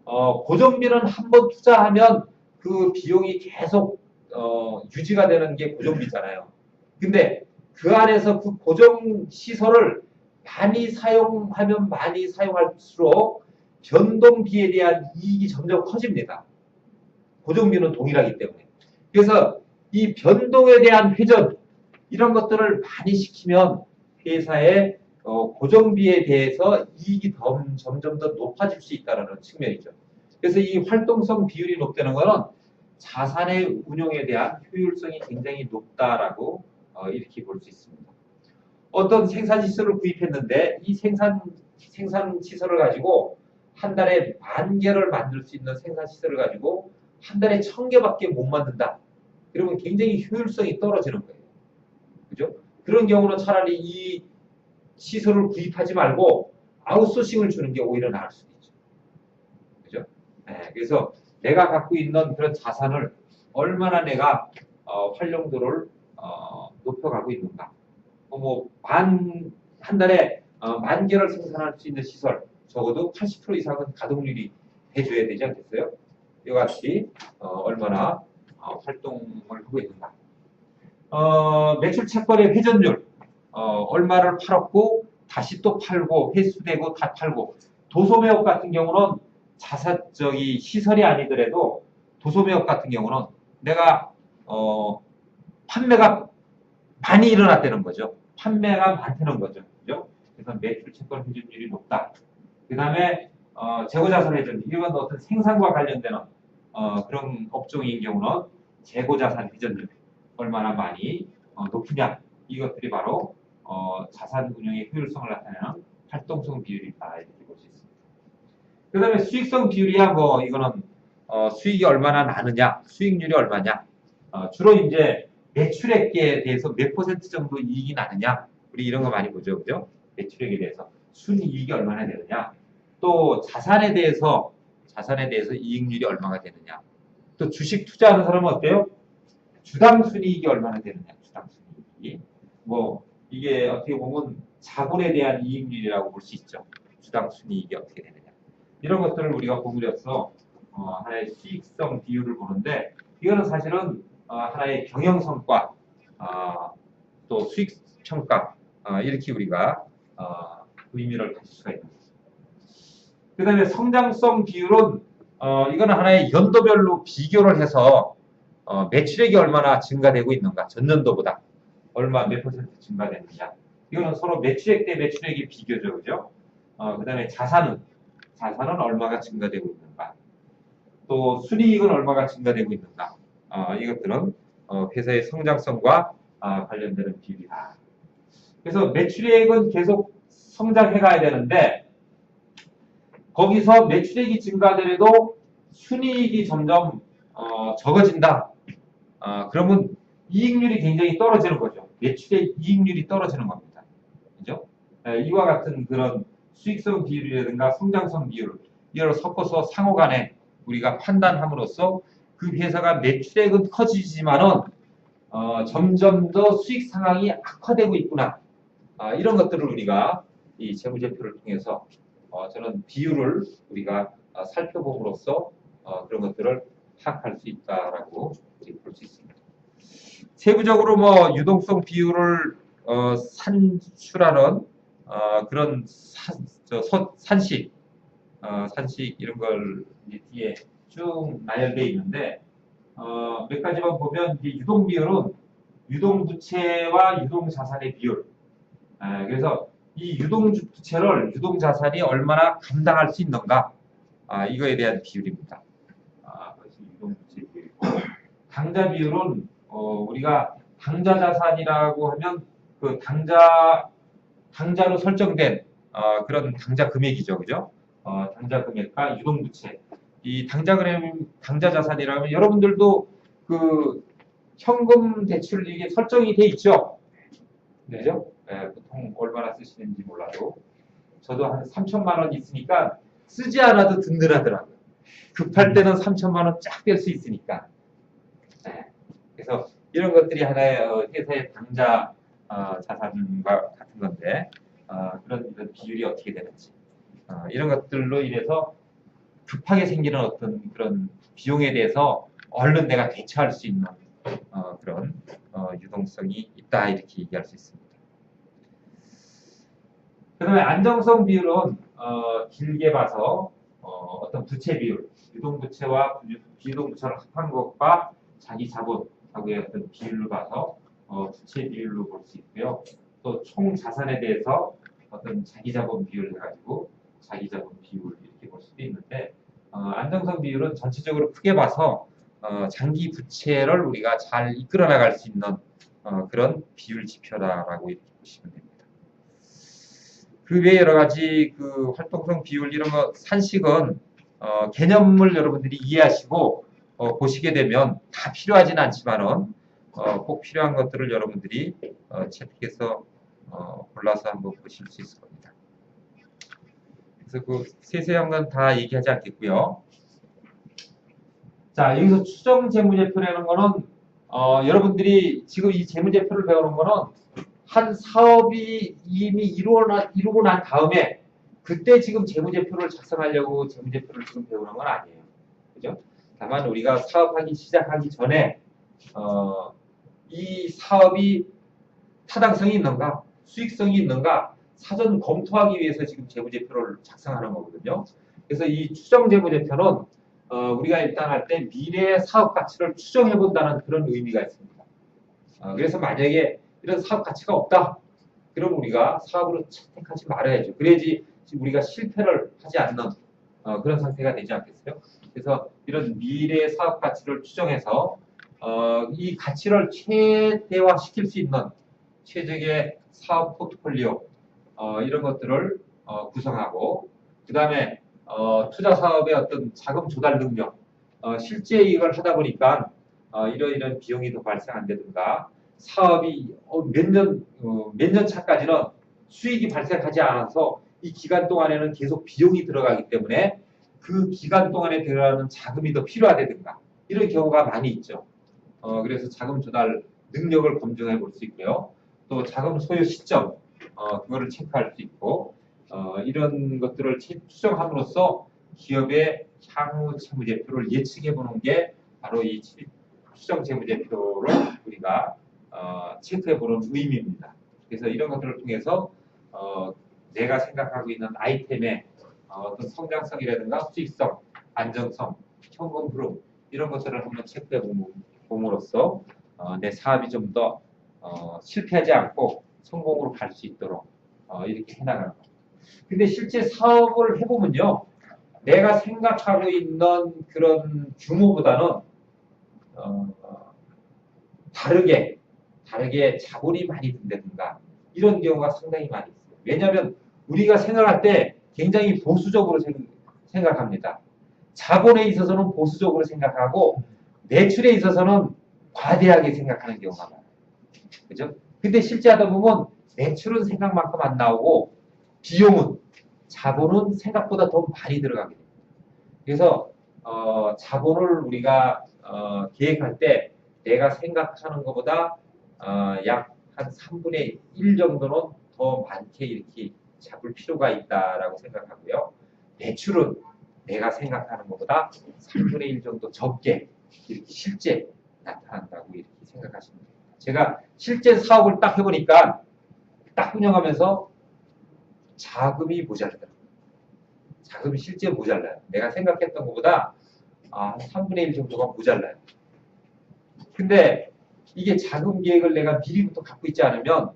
고정비는 한 번 투자하면 그 비용이 계속 유지가 되는 게 고정비잖아요. 근데 그 안에서 그 고정 시설을 많이 사용하면 많이 사용할수록 변동비에 대한 이익이 점점 커집니다. 고정비는 동일하기 때문에. 그래서 이 변동에 대한 회전 이런 것들을 많이 시키면 회사의 고정비에 대해서 이익이 점점 더 높아질 수 있다는 측면이죠. 그래서 이 활동성 비율이 높다는 것은 자산의 운용에 대한 효율성이 굉장히 높다라고 이렇게 볼 수 있습니다. 어떤 생산시설을 구입했는데 이 생산시설을 가지고 한 달에 10,000개를 만들 수 있는 생산시설을 가지고 한 달에 1,000개밖에 못 만든다. 그러면 굉장히 효율성이 떨어지는 거예요. 그죠? 그런 경우는 차라리 이 시설을 구입하지 말고 아웃소싱을 주는 게 오히려 나을 수도 있죠. 그죠? 네, 그래서 내가 갖고 있는 그런 자산을 얼마나 내가 활용도를 높여가고 있는가. 한 달에 10,000개를 생산할 수 있는 시설 적어도 80% 이상은 가동률이 해줘야 되지 않겠어요? 이와 같이 얼마나 활동을 하고 있는가. 매출 채권의 회전율 얼마를 팔았고 다시 또 팔고 회수되고 다 팔고 도소매업 같은 경우는 자사적이 시설이 아니더라도 도소매업 같은 경우는 내가 판매가 많이 일어났다는 거죠. 판매가 많다는 거죠. 그죠? 그래서 매출 채권 회전율이 높다. 그 다음에 재고자산 회전, 이건 어떤 생산과 관련되는 그런 업종인 경우는 재고자산 회전율 얼마나 많이 높으냐, 이것들이 바로 자산 운용의 효율성을 나타내는 활동성 비율이다, 이렇게 볼 수 있습니다. 그 다음에 수익성 비율이야 뭐 이거는 수익이 얼마나 나느냐, 수익률이 얼마냐, 주로 이제 매출액에 대해서 몇 퍼센트 정도 이익이 나느냐, 우리 이런 거 많이 보죠, 그죠? 매출액에 대해서 순이익이 얼마나 되느냐, 또 자산에 대해서 이익률이 얼마가 되느냐, 또 주식 투자하는 사람은 어때요? 주당 순이익이 얼마나 되느냐, 주당 순이익이 뭐 이게 어떻게 보면 자본에 대한 이익률이라고 볼 수 있죠. 주당 순이익이 어떻게 되느냐, 이런 것들을 우리가 버무려서 하나의 수익성 비율을 보는데, 이거는 사실은 하나의 경영성과 또 수익평가, 이렇게 우리가 의미를 가질 수가 있는 거죠. 그 다음에 성장성 비율은 이거는 하나의 연도별로 비교를 해서 매출액이 얼마나 증가되고 있는가, 전년도보다 몇 퍼센트 증가되느냐, 이거는 서로 매출액 대 매출액의 비교죠, 그죠? 그 다음에 자산은 얼마가 증가되고 있는가, 또 순이익은 얼마가 증가되고 있는가, 이것들은 회사의 성장성과 관련되는 비율이다. 그래서 매출액은 계속 성장해 가야 되는데, 거기서 매출액이 증가되려도 순이익이 점점 적어진다. 그러면 이익률이 굉장히 떨어지는 거죠. 매출액 이익률이 떨어지는 겁니다. 그죠? 이와 같은 그런 수익성 비율이라든가 성장성 비율, 이걸 섞어서 상호간에 우리가 판단함으로써 그 회사가 매출액은 커지지만은 점점 더 수익 상황이 악화되고 있구나. 이런 것들을 우리가 이 재무제표를 통해서 저는 비율을 우리가 살펴봄으로써 그런 것들을 파악할 수 있다라고 볼 수 있습니다. 세부적으로 뭐 유동성 비율을 산출하는 그런 산식 이런 걸 뒤에 쭉 나열되어 있는데, 몇 가지만 보면 이제 유동 비율은 유동 부채와 유동 자산의 비율. 그래서 이 유동 부채를 유동 자산이 얼마나 감당할 수 있는가, 이거에 대한 비율입니다. 그것이 유동 부채 비율이고, 당자 비율은 우리가 당자 자산이라고 하면 그 당자로 설정된 그런 당자 금액이죠, 그죠? 당자 금액과 유동 부채. 이 당자 자산이라면 여러분들도 그 현금 대출 이게 설정이 돼 있죠, 그죠? 보통 얼마나 쓰시는지 몰라도 저도 한 3천만 원 있으니까 쓰지 않아도 든든하더라고요. 급할 때는 3천만 원 쫙 뺄 수 있으니까. 그래서 이런 것들이 하나의 회사의 당자 자산과 같은 건데, 그런 비율이 어떻게 되는지, 이런 것들로 인해서 급하게 생기는 어떤 그런 비용에 대해서 얼른 내가 대처할 수 있는 그런 유동성이 있다, 이렇게 얘기할 수 있습니다. 그 다음에 안정성 비율은 길게 봐서 어떤 부채 비율, 유동부채와 비유동부채를 합한 것과 자기 자본하고의 어떤 비율을 봐서 부채 비율로 볼 수 있고요. 또 총 자산에 대해서 어떤 자기 자본 비율을 해가지고 자기 자본 비율 이렇게 볼 수도 있는데, 안정성 비율은 전체적으로 크게 봐서 장기 부채를 우리가 잘 이끌어 나갈 수 있는 그런 비율 지표다라고 이렇게 보시면 됩니다. 그 외에 여러 가지 그 활동성 비율 이런 거 산식은 개념을 여러분들이 이해하시고 보시게 되면 다 필요하지는 않지만은 꼭 필요한 것들을 여러분들이 채택해서 골라서 한번 보실 수 있을 겁니다. 그래서 그 세세한 건 다 얘기하지 않겠고요. 자, 여기서 추정 재무제표라는 거는 여러분들이 지금 이 재무제표를 배우는 거는 한 사업이 이미 이루고 난 다음에 그때 지금 재무제표를 작성하려고 재무제표를 지금 배우는 건 아니에요. 그죠? 다만 우리가 사업하기 시작하기 전에 이 사업이 타당성이 있는가, 수익성이 있는가 사전 검토하기 위해서 지금 재무제표를 작성하는 거거든요. 그래서 이 추정 재무제표는 우리가 일단 할 때 미래의 사업 가치를 추정해 본다는 그런 의미가 있습니다. 그래서 만약에 이런 사업 가치가 없다, 그럼 우리가 사업으로 채택하지 말아야죠. 그래야지 우리가 실패를 하지 않는 그런 상태가 되지 않겠어요? 그래서 이런 미래 사업 가치를 추정해서 이 가치를 최대화시킬 수 있는 최적의 사업 포트폴리오 이런 것들을 구성하고 그 다음에 투자 사업의 어떤 자금 조달 능력 실제 이걸 하다 보니까 이런 비용이 더 발생 안 되든가 사업이 몇 년 차까지는 수익이 발생하지 않아서 이 기간 동안에는 계속 비용이 들어가기 때문에 그 기간 동안에 들어가는 자금이 더 필요하다든가 이런 경우가 많이 있죠. 그래서 자금 조달 능력을 검증해 볼 수 있고요. 또 자금 소요 시점 그거를 체크할 수 있고 이런 것들을 추정함으로써 기업의 향후 재무제표를 예측해 보는 게 바로 이 추정 재무제표를 우리가 체크해 보는 의미입니다. 그래서 이런 것들을 통해서 내가 생각하고 있는 아이템의 어떤 성장성이라든가 수익성, 안정성, 현금 흐름 이런 것들을 한번 체크해 봄으로써 내 사업이 좀 더 실패하지 않고 성공으로 갈 수 있도록 이렇게 해나가는 겁니다. 근데 실제 사업을 해보면요, 내가 생각하고 있는 그런 규모보다는 다르게 자본이 많이 든다든가 이런 경우가 상당히 많이 있어요. 왜냐하면 우리가 생각할 때 굉장히 보수적으로 생각합니다. 자본에 있어서는 보수적으로 생각하고 매출에 있어서는 과대하게 생각하는 경우가 많아요. 그죠? 근데 실제 하다 보면 매출은 생각만큼 안 나오고 비용은 자본은 생각보다 더 많이 들어가게 됩니다. 그래서 자본을 우리가 계획할 때 내가 생각하는 것보다 약 한 3분의 1 정도는 더 많게 이렇게 잡을 필요가 있다라고 생각하고요. 매출은 내가 생각하는 것보다 3분의 1 정도 적게 이렇게 실제 나타난다고 이렇게 생각하시면 됩니다. 제가 실제 사업을 딱 해보니까 딱 운영하면서 자금이 모자라더라고요. 자금이 실제 모자라요. 내가 생각했던 것보다 한 3분의 1 정도가 모자라요. 근데 이게 자금 계획을 내가 미리부터 갖고 있지 않으면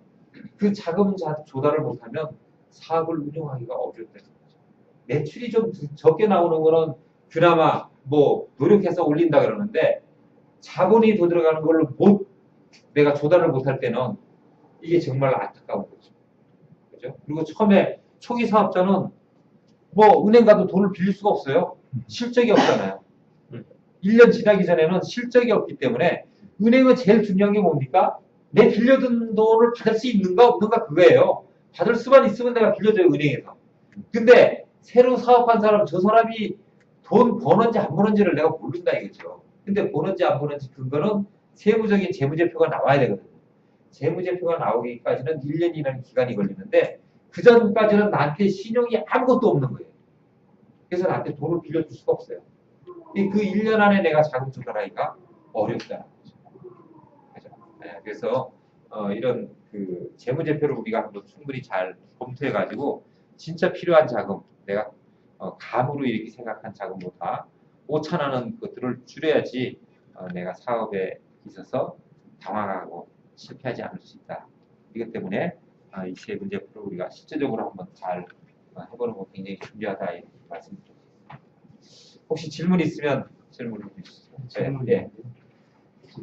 그 자금 조달을 못하면 사업을 운영하기가 어렵다는 거죠. 매출이 좀 적게 나오는 거는 그나마 뭐 노력해서 올린다 그러는데 자본이 더 들어가는 걸로 내가 조달을 못할 때는 이게 정말 안타까운 거죠. 그죠? 그리고 처음에 초기 사업자는 뭐 은행 가도 돈을 빌릴 수가 없어요. 실적이 없잖아요. 1년 지나기 전에는 실적이 없기 때문에 은행은 제일 중요한 게 뭡니까? 내 빌려든 돈을 받을 수 있는가 없는가 그거예요. 받을 수만 있으면 내가 빌려줘요, 은행에서. 근데 새로 사업한 사람, 저 사람이 돈 버는지 안 버는지를 내가 모른다 이거죠. 근데 버는지 안 버는지 근거는 세부적인 재무제표가 나와야 되거든요. 재무제표가 나오기까지는 1년이라는 기간이 걸리는데 그 전까지는 나한테 신용이 아무것도 없는 거예요. 그래서 나한테 돈을 빌려줄 수가 없어요. 그 1년 안에 내가 자금 조달하기가 어렵다는 거죠. 그래서 이런 그 재무제표를 우리가 한번 충분히 잘 검토해가지고 진짜 필요한 자금, 내가 감으로 이렇게 생각한 자금보다 오차나는 것들을 줄여야지 내가 사업에 있어서 당황하고 실패하지 않을 수 있다. 이것 때문에 이 세 문제표를 우리가 실제적으로 한번 잘 해보는 거 굉장히 중요하다 이렇게 말씀드립니다. 혹시 질문 있으면 질문을 주시죠. 질문이요.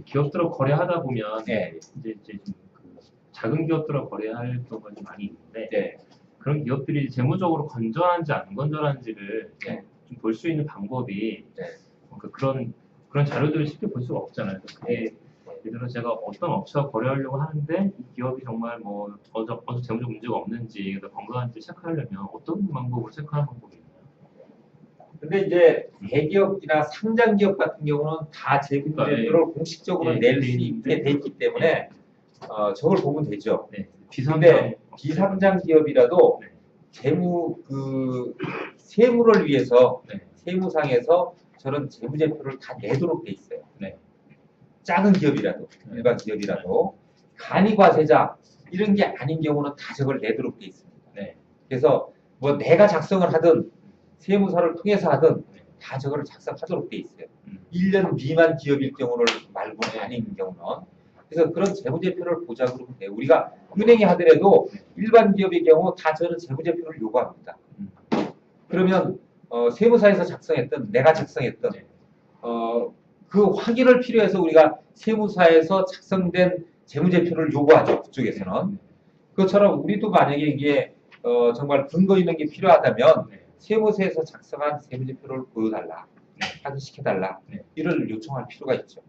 기업들하고 거래하다 보면 네. 이제 좀 작은 기업들하고 거래할 경우가 좀 많이 있는데 네. 그런 기업들이 재무적으로 건전한지 안 건전한지를 네. 좀 볼 수 있는 방법이 네. 그런 자료들을 쉽게 볼 수가 없잖아요. 그게 예를 들어 제가 어떤 업체와 거래하려고 하는데 이 기업이 정말 뭐 어느 재무적 문제가 없는지 건강한지 체크하려면 어떤 방법으로 체크하는 방법이 있나요? 근데 이제 대기업이나 상장 기업 같은 경우는 다 재무제표를 공식적으로 낼 수 있게 돼 있기 때문에 저걸 보면 되죠. 네. 근데 비상장 기업이라도 네. 세무를 위해서 네. 세무상에서 저런 재무제표를 다 내도록 돼 있어요. 네. 작은 기업이라도 일반 기업이라도 간이 과세자 이런 게 아닌 경우는 다 저걸 내도록 돼 있습니다. 네. 그래서 뭐 내가 작성을 하든 세무사를 통해서 하든 다 저거를 작성하도록 돼 있어요. 1년 미만 기업일 경우를 말고는 아닌 경우는. 그래서 그런 재무제표를 보자고 그러면 돼요. 우리가 은행에 하더라도 일반 기업의 경우 다 저는 재무제표를 요구합니다. 그러면 세무사에서 작성했던 내가 작성했던 네. 그 확인을 필요해서 우리가 세무사에서 작성된 재무제표를 요구하죠. 그쪽에서는. 그것처럼 우리도 만약에 이게 정말 근거 있는 게 필요하다면 네. 세무서에서 작성한 세무제표를 보여달라, 네. 확인시켜달라, 네. 이를 요청할 필요가 있죠.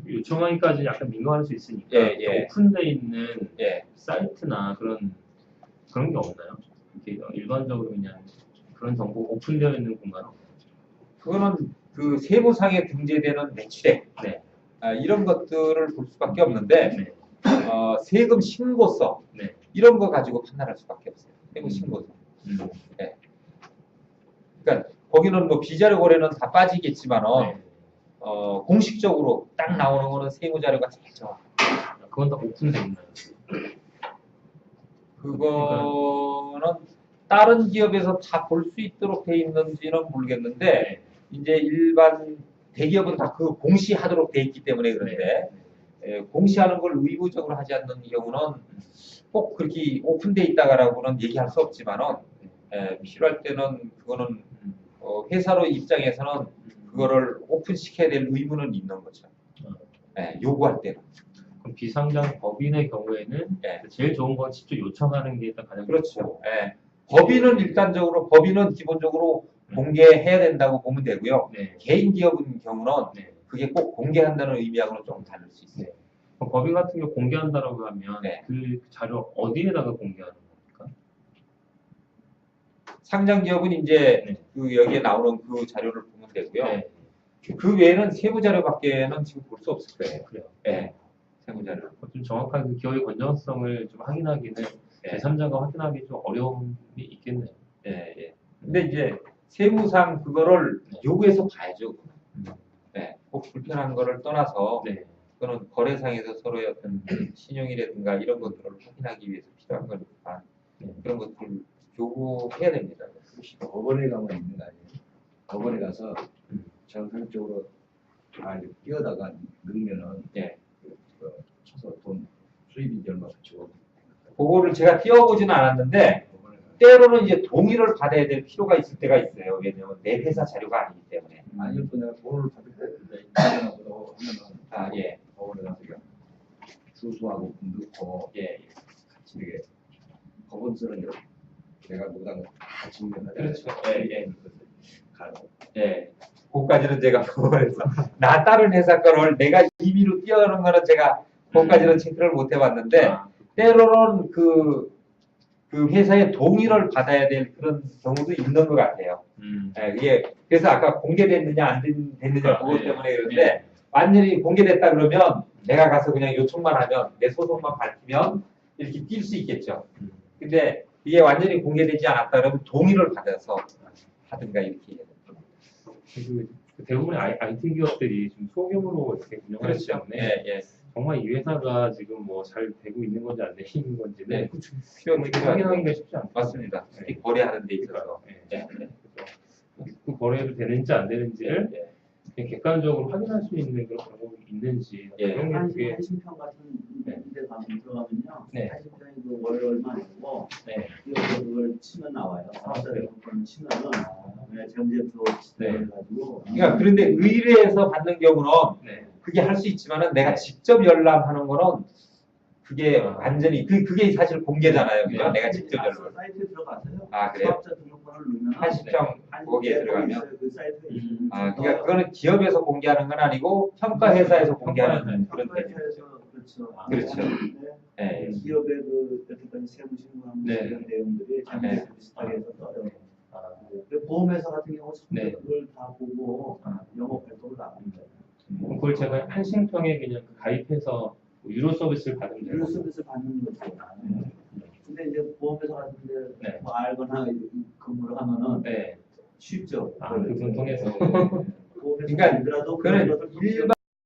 요청하기까지 약간 민감할 수 있으니까 예. 오픈되어 있는 예. 사이트나 그런 게 없나요? 이렇게 일반적으로 그냥 그런 정보 오픈되어 있는 공간. 그거는 그 세무상에 등재되는 매출액, 네. 이런 것들을 볼 수밖에 없는데 네. 세금 신고서 네. 이런 거 가지고 판단할 수밖에 없어요. 세금 신고서. 네. 그러니까 거기는 뭐 비자료 거래는 다 빠지겠지만은 네. 공식적으로 딱 나오는 거는 세무자료가 제일 정확. 그건 다 오픈되어 있나요? 그거는 다른 기업에서 다 볼 수 있도록 돼 있는지는 모르겠는데 네. 이제 일반 대기업은 다 그 공시하도록 돼 있기 때문에 그런데 공시하는 걸 의무적으로 하지 않는 경우는 꼭 그렇게 오픈돼 있다라고는 얘기할 수 없지만은 필요할 때는 그거는 회사로 입장에서는 그거를 오픈시켜야 될 의무는 있는 거죠. 요구할 때는. 그럼 비상장 법인의 경우에는 제일 좋은 건 직접 요청하는 게 일단 가장 그렇죠. 좋고. 법인은 법인은 기본적으로 공개해야 된다고 보면 되고요. 네. 개인 기업인 경우는 네. 그게 꼭 공개한다는 의미하고는 좀 다를 수 있어요. 그럼 법인 같은 경우 공개한다라고 하면 네. 그 자료 어디에다가 공개하는 겁니까? 상장 기업은 이제 네. 그 여기에 나오는 그 자료를 보면 되고요. 네. 그 외에는 세무 자료밖에는 지금 볼 수 없을 거예요. 그래요. 네. 세무 자료. 좀 정확한 그 기업의 건전성을 좀 확인하기는 제3자가 확인하기 좀 어려움이 있겠네요. 예. 근데 이제 세무상 그거를 요구해서 봐야죠. 꼭 불편한 거를 떠나서 그거는 거래상에서 서로의 어떤 신용이라든가 이런 것들을 확인하기 위해서 필요한 거니까 그런 것들을 요구해야 됩니다. 법원에 가면 있는 거 아니에요? 법원에 가서 정상적으로 잘 뛰어다가 넣으면은 쳐서 돈 수입인지 얼마 붙이고 그거를 제가 띄워보지는 않았는데 법원에 가서 때로는 이제 동의를 받아야 될 필요가 있을 때가 있어요. 왜냐하면 내 회사 자료가 아니기 때문에. 아니면 또 내가 돈을 받을 때 하면은 법원에 가서 그냥 주소하고 넣고 같이 이렇게 법원서는 내가 누구랑 같이 있는 그렇죠. 가고 그것까지는 제가 법원에서 나 다른 회사 거를 내가 임의로 띄워놓은 거는 제가 그것까지는 체크를 못 해봤는데 때로는 그 회사의 동의를 받아야 될 그런 경우도 있는 것 같아요. 이게 그래서 아까 공개됐느냐 안 됐느냐 그것 때문에 그런데 완전히 공개됐다 그러면 내가 가서 그냥 요청만 하면 내 소속만 밝히면 이렇게 뛸 수 있겠죠. 근데 이게 완전히 공개되지 않았다 그러면 동의를 받아서 하든가 이렇게 해야 됩니다. 대부분의 IT 기업들이 지금 소규모로 이렇게 운영하기 그렇죠. 때문에 정말 이 회사가 지금 뭐 잘 되고 있는 건지 안 되는 건지는 확인하기가 쉽지 않습니다. 맞습니다. 특히 거래하는 데 있어서. 그 거래도 되는지 안 되는지를 그냥 객관적으로 확인할 수 있는 그런 방법이 있는지 그런 게 한신평 같은 데 들어가면요. 네. 한신평이 그 월 얼마 내고 그걸 치면 나와요. 사업자들 그걸 치면은 재무제표 해가지고. 그러니까 그런데 의뢰해서 받는 경우는 그게 할 수 있지만은 내가 직접 열람하는 거는 그게 완전히 그게 사실 공개잖아요. 그죠? 내가 직접 열람. 사이트에 들어가서요. 그래요? 사업자 등록번호를 누르면 한신평 거기에 들어가면 그 사이트에 그러니까 그거는 기업에서 공개하는 건 아니고 평가회사에서 공개하는 그런 평가회사에서 그렇죠. 그렇죠. 기업의 그 여태까지 세무 신고한 이런 내용들이 자기들 비슷하게 해서 떠요. 보험회사 같은 경우 그걸 다 보고 영업 발표를 나갑니다. 그걸 제가 한신평에 그냥 가입해서 유료 서비스를 받으면 돼요. 유료 서비스 받는 거죠. 근데 이제 보험회사 같은데 뭐 알거나 근무를 하면은 쉽죠. 그분 통해서. 보험회사 그러니까 아니더라도 그런 그런 것들 일반